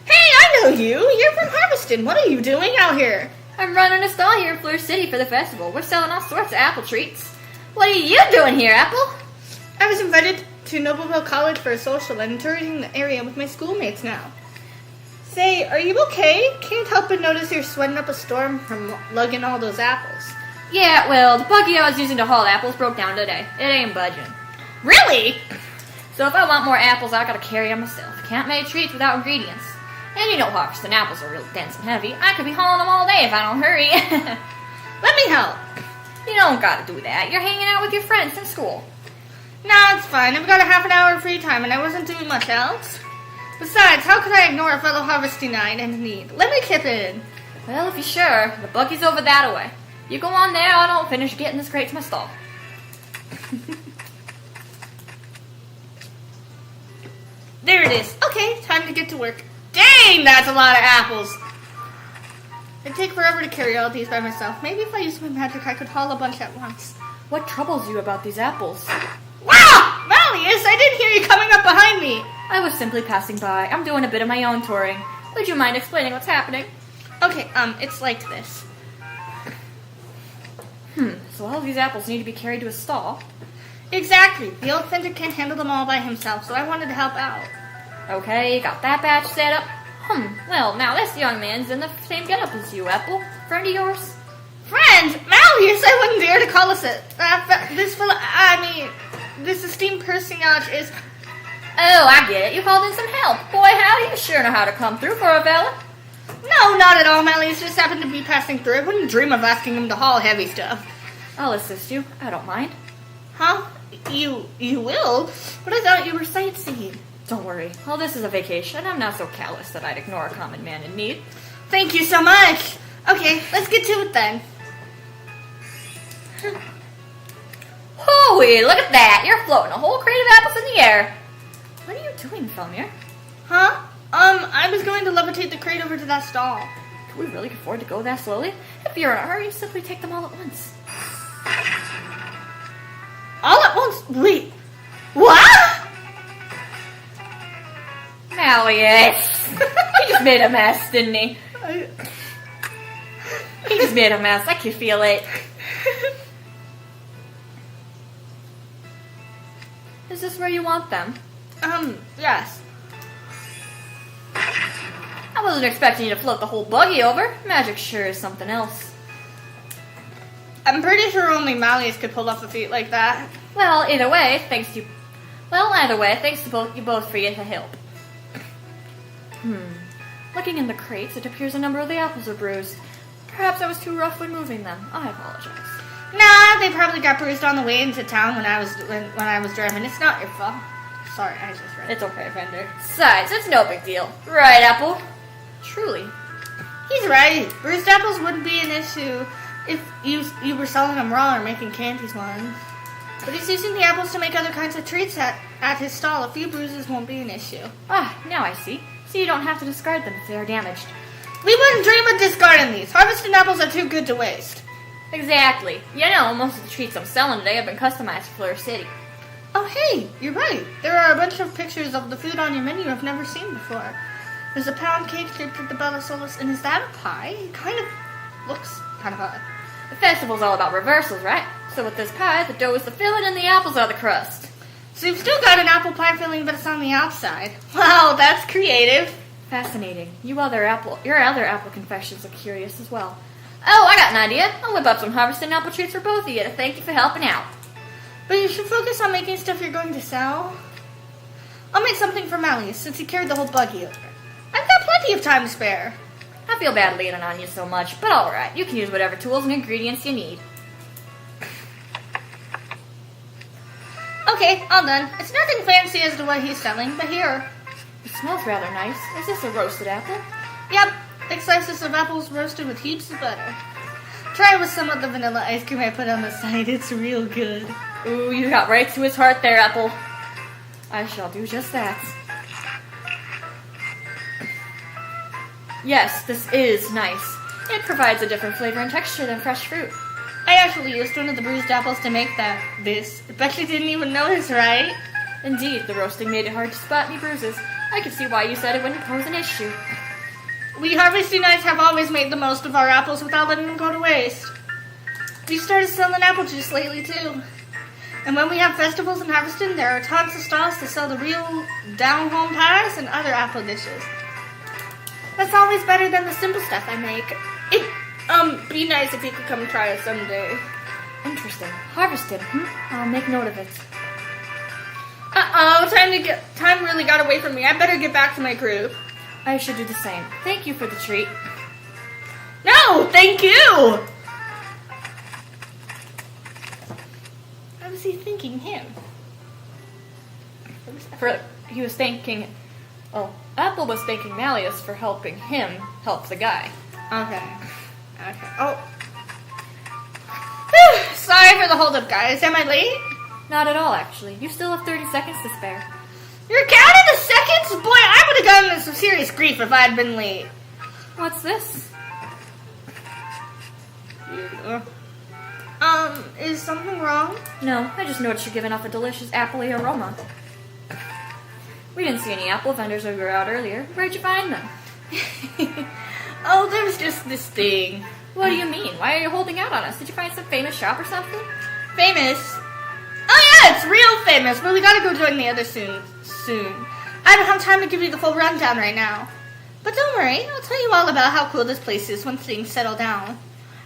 Hey, I know you. You're from Harveston. What are you doing out here? I'm running a stall here in Fleur City for the festival. We're selling all sorts of apple treats. What are you doing here, Apple? I was invited to Nobleville College for a social and touring the area with my schoolmates now. Say, are you okay? Can't help but notice you're sweating up a storm from lugging all those apples. Yeah, well, the buggy I was using to haul apples broke down today. It ain't budging. Really? So if I want more apples, I gotta carry them myself. Can't make treats without ingredients. And you know Harveston apples are real dense and heavy. I could be hauling them all day if I don't hurry. Let me help. You don't gotta do that. You're hanging out with your friends in school. Nah, it's fine. I've got a half an hour of free time and I wasn't doing much else. Besides, how could I ignore a fellow Harvestinite in need? Let me kip in. Well, if you're sure, the buggy's over that way. You go on there, I don't finish getting this crate to my stall. There it is. Okay, time to get to work. Dang, that's a lot of apples. It'd take forever to carry all these by myself. Maybe if I used my magic, I could haul a bunch at once. What troubles you about these apples? Wow! Malleus, I didn't hear you coming up behind me. I was simply passing by. I'm doing a bit of my own touring. Would you mind explaining what's happening? Okay, it's like this. So all of these apples need to be carried to a stall? Exactly. The old vendor can't handle them all by himself, so I wanted to help out. Okay, got that batch set up. Well, now this young man's in the same getup as you, Apple. Friend of yours? Friend? Malleus, I wouldn't dare to call us this esteemed personage is... Oh, I get it. You called in some help. Boy, howdy, you sure know how to come through for a fella. No, not at all, Malleus. Just happened to be passing through. I wouldn't dream of asking him to haul heavy stuff. I'll assist you. I don't mind. Huh? You will? But I thought you were sightseeing. Don't worry. Well, this is a vacation. I'm not so callous that I'd ignore a common man in need. Thank you so much. Okay, let's get to it then. Hooey, look at that. You're floating a whole crate of apples in the air. What are you doing, 𝙀𝙀ⴏ? Huh? I was going to levitate the crate over to that stall. Can we really afford to go that slowly? If you're in a hurry, simply take them all at once. All at once? Wait. What? Malleus. He just made a mess, didn't he? He just made a mess. I can feel it. Is this where you want them? Yes. I wasn't expecting you to float the whole buggy over. Magic sure is something else. I'm pretty sure only Malleus could pull off a feat like that. Well, either way, thanks to you both for your help. Looking in the crates, it appears a number of the apples are bruised. Perhaps I was too rough when moving them. I apologize. Nah, they probably got bruised on the way into town when I was driving. It's not your fault. Sorry, I just read. It's okay, Fender. Besides, it's no big deal. Right, Apple? Truly. He's right. Bruised apples wouldn't be an issue if you were selling them raw or making candies ones. But he's using the apples to make other kinds of treats at his stall. A few bruises won't be an issue. Ah, now I see. So you don't have to discard them if they are damaged. We wouldn't dream of discarding these. Harvested apples are too good to waste. Exactly. You know, most of the treats I'm selling today have been customized for Fleur City. Oh, hey, you're right. There are a bunch of pictures of the food on your menu I've never seen before. There's a pound cake shaped with the 𝙎𝙀😋, and is that a pie? It kind of looks Kind of odd. The festival's all about reversals, right? So with this pie, the dough is the filling and the apples are the crust. So you've still got an apple pie filling, but it's on the outside. Wow, that's creative. Fascinating. Your other apple confessions look curious as well. Oh, I got an idea. I'll whip up some harvested apple treats for both of you to thank you for helping out. But you should focus on making stuff you're going to sell. I'll make something for Malleus, since he carried the whole buggy over. I've got plenty of time to spare. I feel bad leaning on you so much, but alright. You can use whatever tools and ingredients you need. Okay, all done. It's nothing fancy as to what he's selling, but here. It smells rather nice. Is this a roasted apple? Yep, big slices of apples roasted with heaps of butter. Try it with some of the vanilla ice cream I put on the side. It's real good. Ooh, you got right to his heart there, Apple. I shall do just that. Yes, this is nice. It provides a different flavor and texture than fresh fruit. I actually used one of the bruised apples to make this. I bet you didn't even notice, right? Indeed, the roasting made it hard to spot any bruises. I could see why you said it wouldn't pose an issue. We Harvestinites have always made the most of our apples without letting them go to waste. We started selling apple juice lately, too. And when we have festivals in Harveston, there are tons of stalls to sell the real down-home pies and other apple dishes. That's always better than the simple stuff I make. It'd be nice if you could come try it someday. Interesting. Harvested, I'll make note of it. Time really got away from me. I better get back to my group. I should do the same. Thank you for the treat. No, thank you! How was he thanking him? He was thanking... Oh, Apple was thanking Malleus for helping him help the guy. Okay. Oh. Whew, sorry for the hold-up, guys. Am I late? Not at all, actually. You still have 30 seconds to spare. You're counting the seconds? Boy, I would have gotten in some serious grief if I had been late. What's this? Is something wrong? No, I just noticed you're giving off a delicious apple-y aroma. We didn't see any apple vendors when we were out earlier. Where'd you find them? Oh, there was just this thing. What do you mean? Why are you holding out on us? Did you find some famous shop or something? Famous? Oh yeah, it's real famous, but we gotta go join the others soon. I don't have time to give you the full rundown right now. But don't worry, I'll tell you all about how cool this place is once things settle down.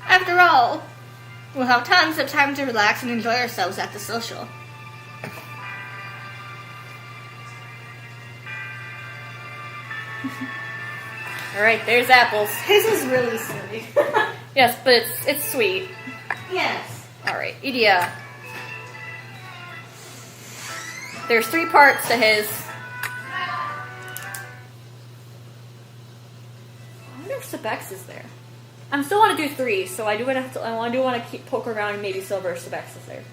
After all, we'll have tons of time to relax and enjoy ourselves at the social. Alright, there's apples. His is really silly. Yes, but it's sweet. Yes. Alright, Idia. There's 3 parts to his. I wonder if s:𴑑 is there. I still want to do 3, so I do want to keep poke around and maybe silver s:𴑑 is there.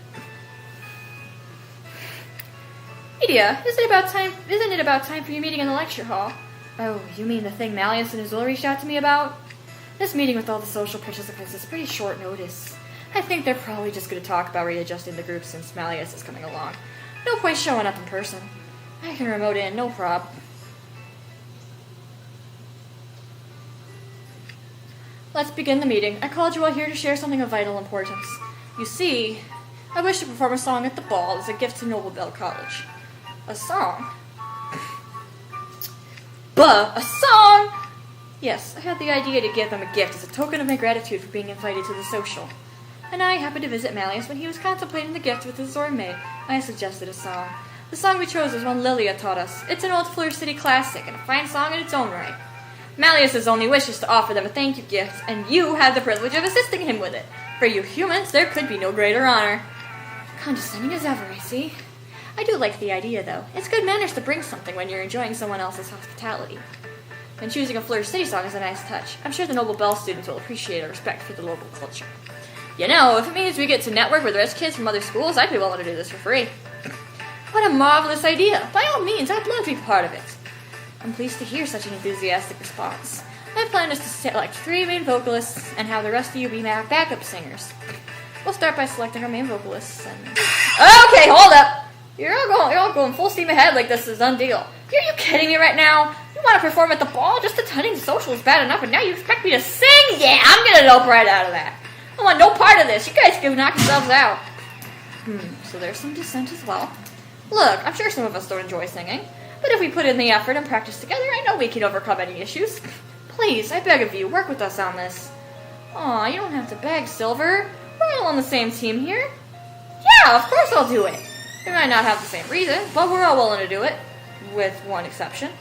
Idia, isn't it about time for your meeting in the lecture hall? Oh, you mean the thing Malleus and Azul reached out to me about? This meeting with all the social participants is pretty short notice. I think they're probably just going to talk about readjusting the group since Malleus is coming along. No point showing up in person. I can remote in, no prob. Let's begin the meeting. I called you all here to share something of vital importance. You see, I wish to perform a song at the ball as a gift to Noblebell College. A song? A song! Yes, I had the idea to give them a gift as a token of my gratitude for being invited to the social. And I happened to visit Malleus when he was contemplating the gift with his Azure maid. I suggested a song. The song we chose was one Lilia taught us. It's an old Fleur City classic and a fine song in its own right. Malleus's only wish is to offer them a thank you gift, and you have the privilege of assisting him with it. For you humans, there could be no greater honor. Condescending as ever, I see. I do like the idea, though. It's good manners to bring something when you're enjoying someone else's hospitality. And choosing a Fleur City song is a nice touch. I'm sure the Noble Bell students will appreciate our respect for the local culture. You know, if it means we get to network with rich kids from other schools, I'd be willing to do this for free. What a marvelous idea! By all means, I'd love to be part of it. I'm pleased to hear such an enthusiastic response. My plan is to select 3 main vocalists and have the rest of you be backup singers. We'll start by selecting our main vocalists and... Okay, hold up! You're all going full steam ahead like this is done deal. Are you kidding me right now? You want to perform at the ball? Just attending the social is bad enough, and now you expect me to sing? Yeah, I'm gonna nope right out of that. I want no part of this. You guys can knock yourselves out. So there's some dissent as well. Look, I'm sure some of us don't enjoy singing, but if we put in the effort and practice together, I know we can overcome any issues. Please, I beg of you, work with us on this. Aw, you don't have to beg, Silver. We're all on the same team here. Yeah, of course I'll do it. We might not have the same reason, but we're all willing to do it, with one exception.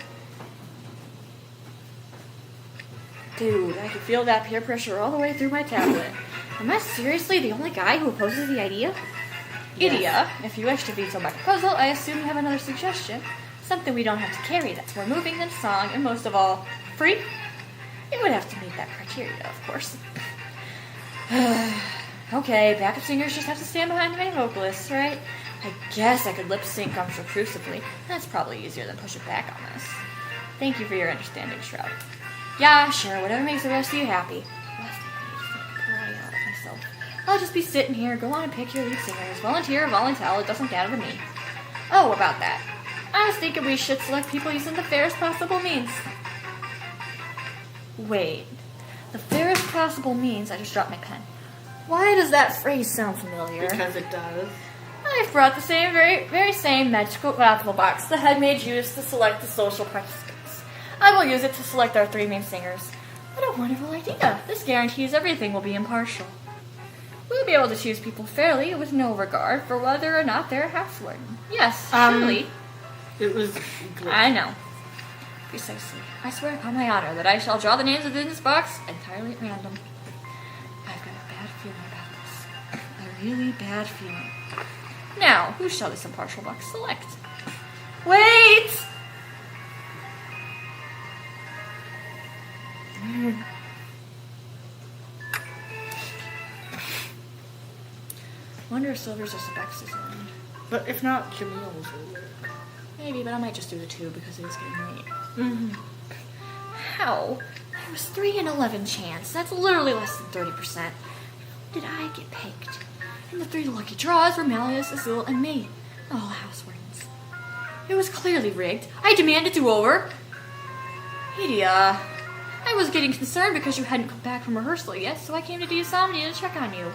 Dude, I can feel that peer pressure all the way through my tablet. Am I seriously the only guy who opposes the idea? Yes. Idia, if you wish to veto my proposal, I assume you have another suggestion. Something we don't have to carry that's more moving than song, and most of all, free? It would have to meet that criteria, of course. Okay, backup singers just have to stand behind the main vocalists, right? I guess I could lip sync unobtrusively. That's probably easier than pushing back on this. Thank you for your understanding, Shroud. Yeah, sure, whatever makes the rest of you happy. Cry out of myself. I'll just be sitting here, go on and pick your lead singers. Volunteer or volunteer, it doesn't matter to me. Oh, about that. I was thinking we should select people using the fairest possible means. Wait. The fairest possible means? I just dropped my pen. Why does that phrase sound familiar? Because it does. I've brought the same, very same magical raffle box the head mage used to select the social participants. I will use it to select our 3 main singers. What a wonderful idea. This guarantees everything will be impartial. We'll be able to choose people fairly with no regard for whether or not they're half-warden. Yes, surely. It was good. I know. Precisely. I swear upon my honor that I shall draw the names within this box entirely at random. I've got a bad feeling about this. A really bad feeling. Now, who shall this impartial box select? Wait! Wonder if Silver's just a Bex's around. But if not, Jamil's will work. Maybe, but I might just do the 2 because it is getting late. How? There was 3 in 11 chance. That's literally less than 30%. How did I get picked? And the 3 lucky draws were Malleus, Azul, and me. All house wardens. It was clearly rigged. I demand a do-over. Idia, I was getting concerned because you hadn't come back from rehearsal yet, so I came to 𝙎𝙊𝘾𝙄𝘼 to check on you.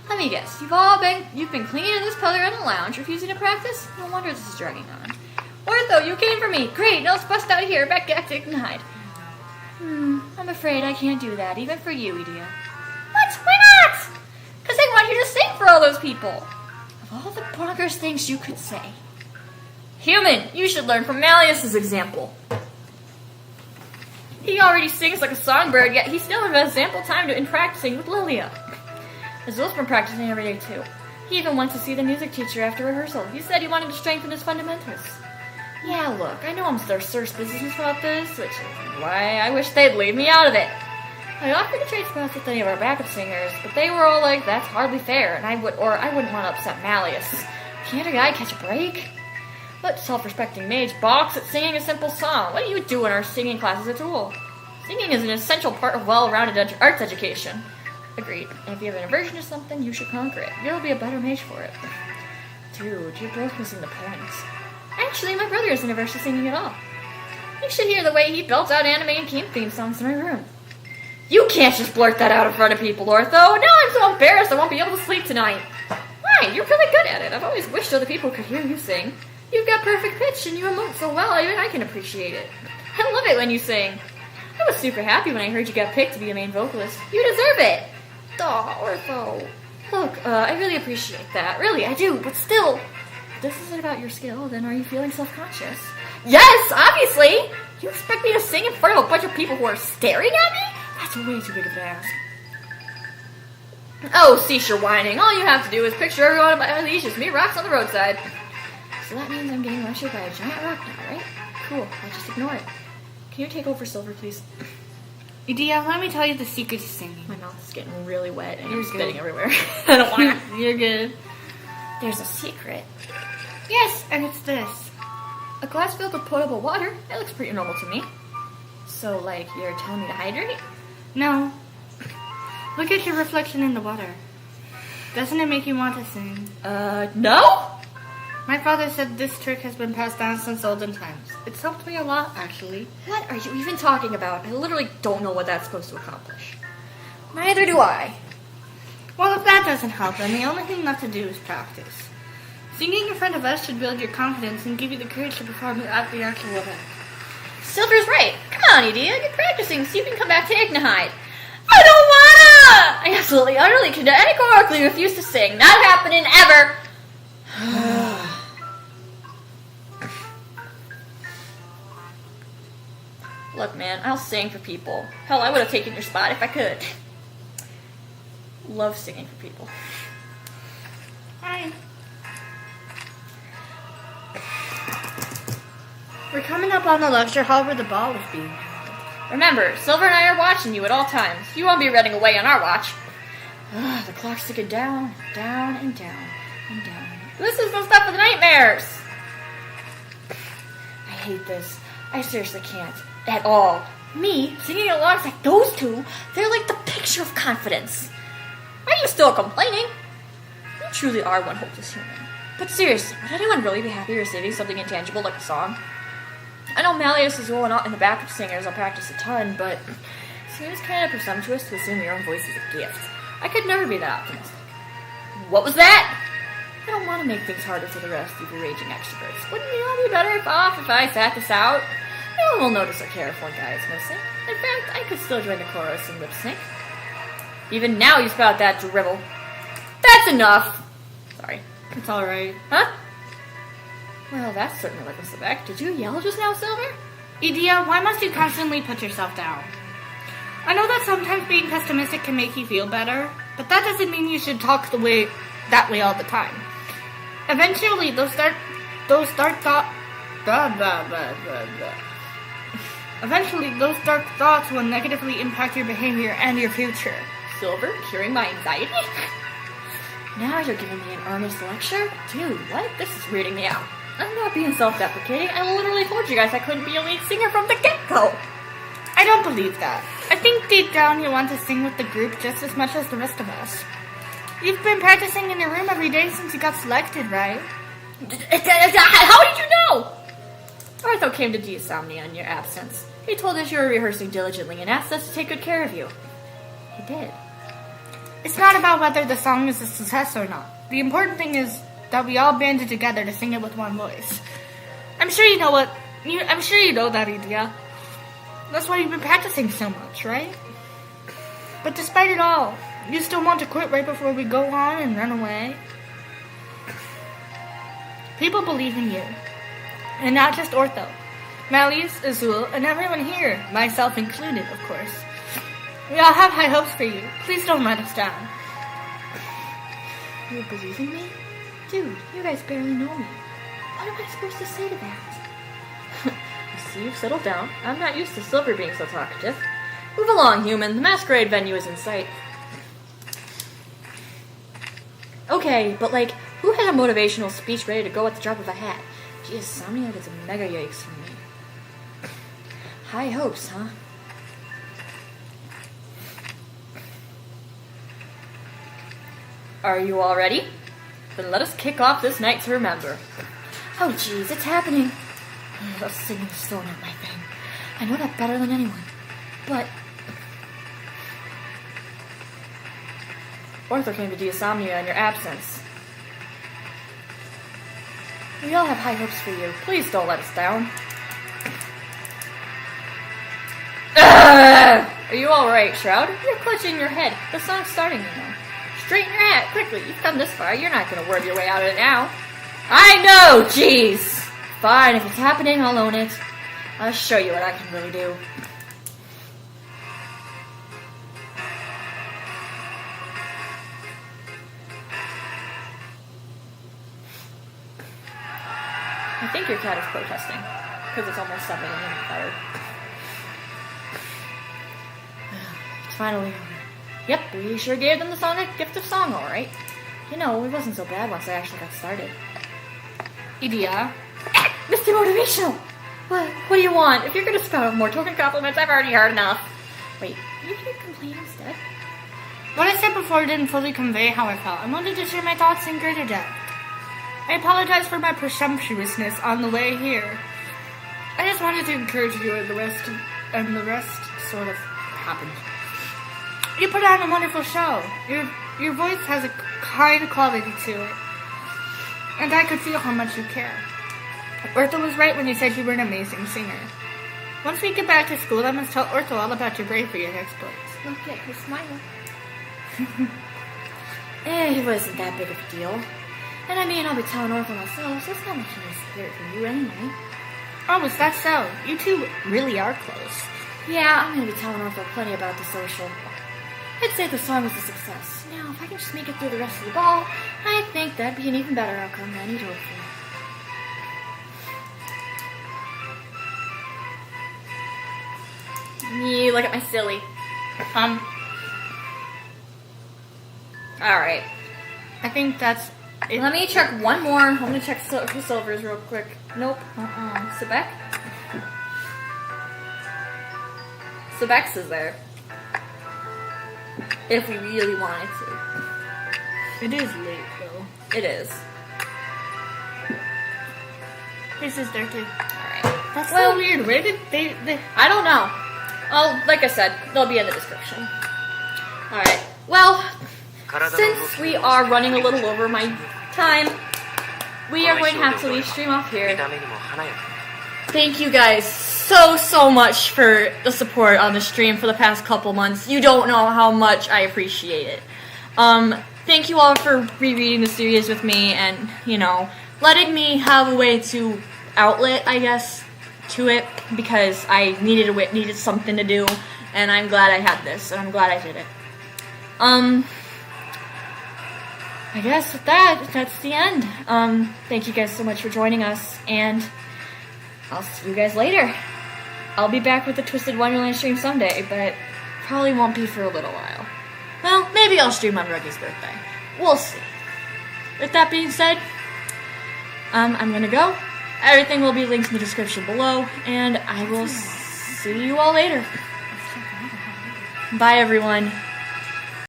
Let me guess, you've been cleaning in this pillar in the lounge, refusing to practice? No wonder this is dragging on. Ortho, you came for me. Great, now let's bust out of here, back to and hide. I'm afraid I can't do that, even for you, Idia. What? Why not? Because I want you to sing for all those people. Of all the bonkers things you could say. Human, you should learn from Malleus's example. He already sings like a songbird, yet he still invests ample time in practicing with Lilia. Azul's been practicing every day, too. He even went to see the music teacher after rehearsal. He said he wanted to strengthen his fundamentals. Yeah, look, I know I'm their source business about this, which is why I wish they'd leave me out of it. I offered to trade spots with any of our backup singers, but they were all like, that's hardly fair, and I wouldn't want to upset Malleus. Can't a guy catch a break? Let self-respecting mage balks at singing a simple song. What do you do in our singing classes at Tool? Singing is an essential part of well-rounded arts education. Agreed. And if you have an aversion to something, you should conquer it. You'll be a better mage for it. Dude, you're both missing the point. Actually, my brother isn't averse to singing at all. You should hear the way he belts out anime and game theme songs in my room. You can't just blurt that out in front of people, Ortho. Now I'm so embarrassed I won't be able to sleep tonight. Why? You're really good at it. I've always wished other people could hear you sing. You've got perfect pitch and you emote so well, even I can appreciate it. I love it when you sing. I was super happy when I heard you got picked to be a main vocalist. You deserve it. Aw, Ortho. Look, I really appreciate that. Really, I do. But still, if this isn't about your skill, then are you feeling self-conscious? Yes, obviously. You expect me to sing in front of a bunch of people who are staring at me? That's way too big of an ask. Oh, cease your whining. All you have to do is picture everyone on my leash as me rocks on the roadside. So that means I'm getting lectured by a giant rock now, right? Cool, I'll just ignore it. Can you take over Silver, please? Idia, let me tell you the secret to singing. My mouth is getting really wet and I'm spitting everywhere. I don't want to. You're good. There's a secret. Yes, and it's this. A glass filled with potable water? That looks pretty normal to me. So, like, you're telling me to hydrate? No. Look at your reflection in the water. Doesn't it make you want to sing? No? My father said this trick has been passed down since olden times. It's helped me a lot, actually. What are you even talking about? I literally don't know what that's supposed to accomplish. Neither do I. Well, if that doesn't help, then the only thing left to do is practice. Singing in front of us should build your confidence and give you the courage to perform at the actual event. Silver's right. Come on, idiot. Get practicing so you can come back to Ignahide. I don't wanna! I absolutely, utterly, categorically refuse to sing. Not happening ever. Look, man, I'll sing for people. Hell, I would have taken your spot if I could. Love singing for people. Hi. We're coming up on the lecture hall where the ball was being held. Remember, Silver and I are watching you at all times. You won't be running away on our watch. The clock's ticking down, down, and down, and down. This is the stuff of the nightmares. I hate this. I seriously can't. At all. Me, singing alongside those two, they're like the picture of confidence. Why are you still complaining? You truly are one hopeless human. But seriously, would anyone really be happy receiving something intangible like a song? I know Malleus is rolling out in the back of singers. I'll practice a ton, but it seems kind of presumptuous to assume your own voice is a gift. I could never be that optimistic. What was that? I don't want to make things harder for the rest of you raging extroverts. Wouldn't you all be better off if I sat this out? No one will notice or care if one guy is missing. In fact, I could still join the chorus and lip sync. Even now you spout that drivel. That's enough! Sorry. It's alright. Huh? Well, that's certainly like a Sebek. Did you yell just now, Silver? Idia, why must you constantly put yourself down? I know that sometimes being pessimistic can make you feel better, but that doesn't mean you should talk that way all the time. Eventually, those dark thoughts will negatively impact your behavior and your future. Silver, curing my anxiety? Now you're giving me an earnest lecture? Dude, what? This is weirding me out. I'm not being self-deprecating. I literally told you guys I couldn't be a lead singer from the get-go. I don't believe that. I think deep down you want to sing with the group just as much as the rest of us. You've been practicing in your room every day since you got selected, right? How did you know? Artho came to 𝙎𝙊𝘾𝙄𝘼 in your absence. He told us you were rehearsing diligently and asked us to take good care of you. He did. It's not about whether the song is a success or not. The important thing is that we all banded together to sing it with one voice. I'm sure you know that, Idia. That's why you've been practicing so much, right? But despite it all, you still want to quit right before we go on and run away? People believe in you. And not just Ortho. Malleus, Azul, and everyone here, myself included, of course. We all have high hopes for you. Please don't let us down. You believe in me? Dude, you guys barely know me. What am I supposed to say to that? You see, you've settled down. I'm not used to Silver being so talkative. Move along, human. The Masquerade venue is in sight. Okay, but like, who has a motivational speech ready to go at the drop of a hat? 𝙎𝙊𝘾𝙄𝘼 gets a mega yikes from me. High hopes, huh? Are you all ready? Then let us kick off this night to remember. Oh jeez, it's happening. Singing's still not my thing. I know that better than anyone. But Ortho came to 𝙎𝙊𝘾𝙄𝘼 in your absence. We all have high hopes for you. Please don't let us down. Are you alright, Shroud? You're clutching your head. The song's starting, you know. Straighten your hat, quickly. You've come this far. You're not going to worm your way out of it now. I know, jeez. Fine, if it's happening, I'll own it. I'll show you what I can really do. I think your cat is protesting, because it's almost 7 and I'm tired. It's finally over. Yep, we sure gave them the song a gift of song, alright. You know, it wasn't so bad once I actually got started. Idia. Mr. Motivational! What do you want? If you're gonna spout out more token compliments, I've already heard enough. Wait, you can complain instead? What I said before didn't fully convey how I felt. I wanted to share my thoughts in greater depth. I apologize for my presumptuousness on the way here. I just wanted to encourage you, and the rest sort of happened. You put on a wonderful show. Your voice has a kind quality to it, and I could feel how much you care. Ortho was right when he said you were an amazing singer. Once we get back to school, I must tell Ortho all about your bravery and exploits. Look at her smile. It wasn't that big of a deal. And I mean, I'll be telling Ortho myself, so it's not much of a secret from you anyway. Oh, is that so? You two really are close. Yeah, I'm going to be telling Ortho plenty about the social. I'd say the song was a success. Now, if I can just make it through the rest of the ball, I think that'd be an even better outcome than he'd hoped for. Me, look at my silly. Alright. I think that's it. Let me check one more. I'm gonna check Silvers real quick. Nope. �𴑃? �𴑃's is there. If we really wanted to. It is late, though. It is. His is there, too. Alright. That's so weird. Where did they... I don't know. Oh, like I said, they'll be in the description. Alright. Well, since we are running a little over my time, we are going to have to leave stream off here. Thank you guys so much for the support on the stream for the past couple months. You don't know how much I appreciate it. Thank you all for rereading the series with me and, you know, letting me have a way to outlet, I guess, to it, because I needed something to do, and I'm glad I had this, and I'm glad I did it. I guess with that's the end. Thank you guys so much for joining us, and I'll see you guys later. I'll be back with the Twisted Wonderland stream someday, but probably won't be for a little while. Well, maybe I'll stream on Ruggy's birthday. We'll see. With that being said, I'm gonna go. Everything will be linked in the description below, and I will see you all later. Bye, everyone.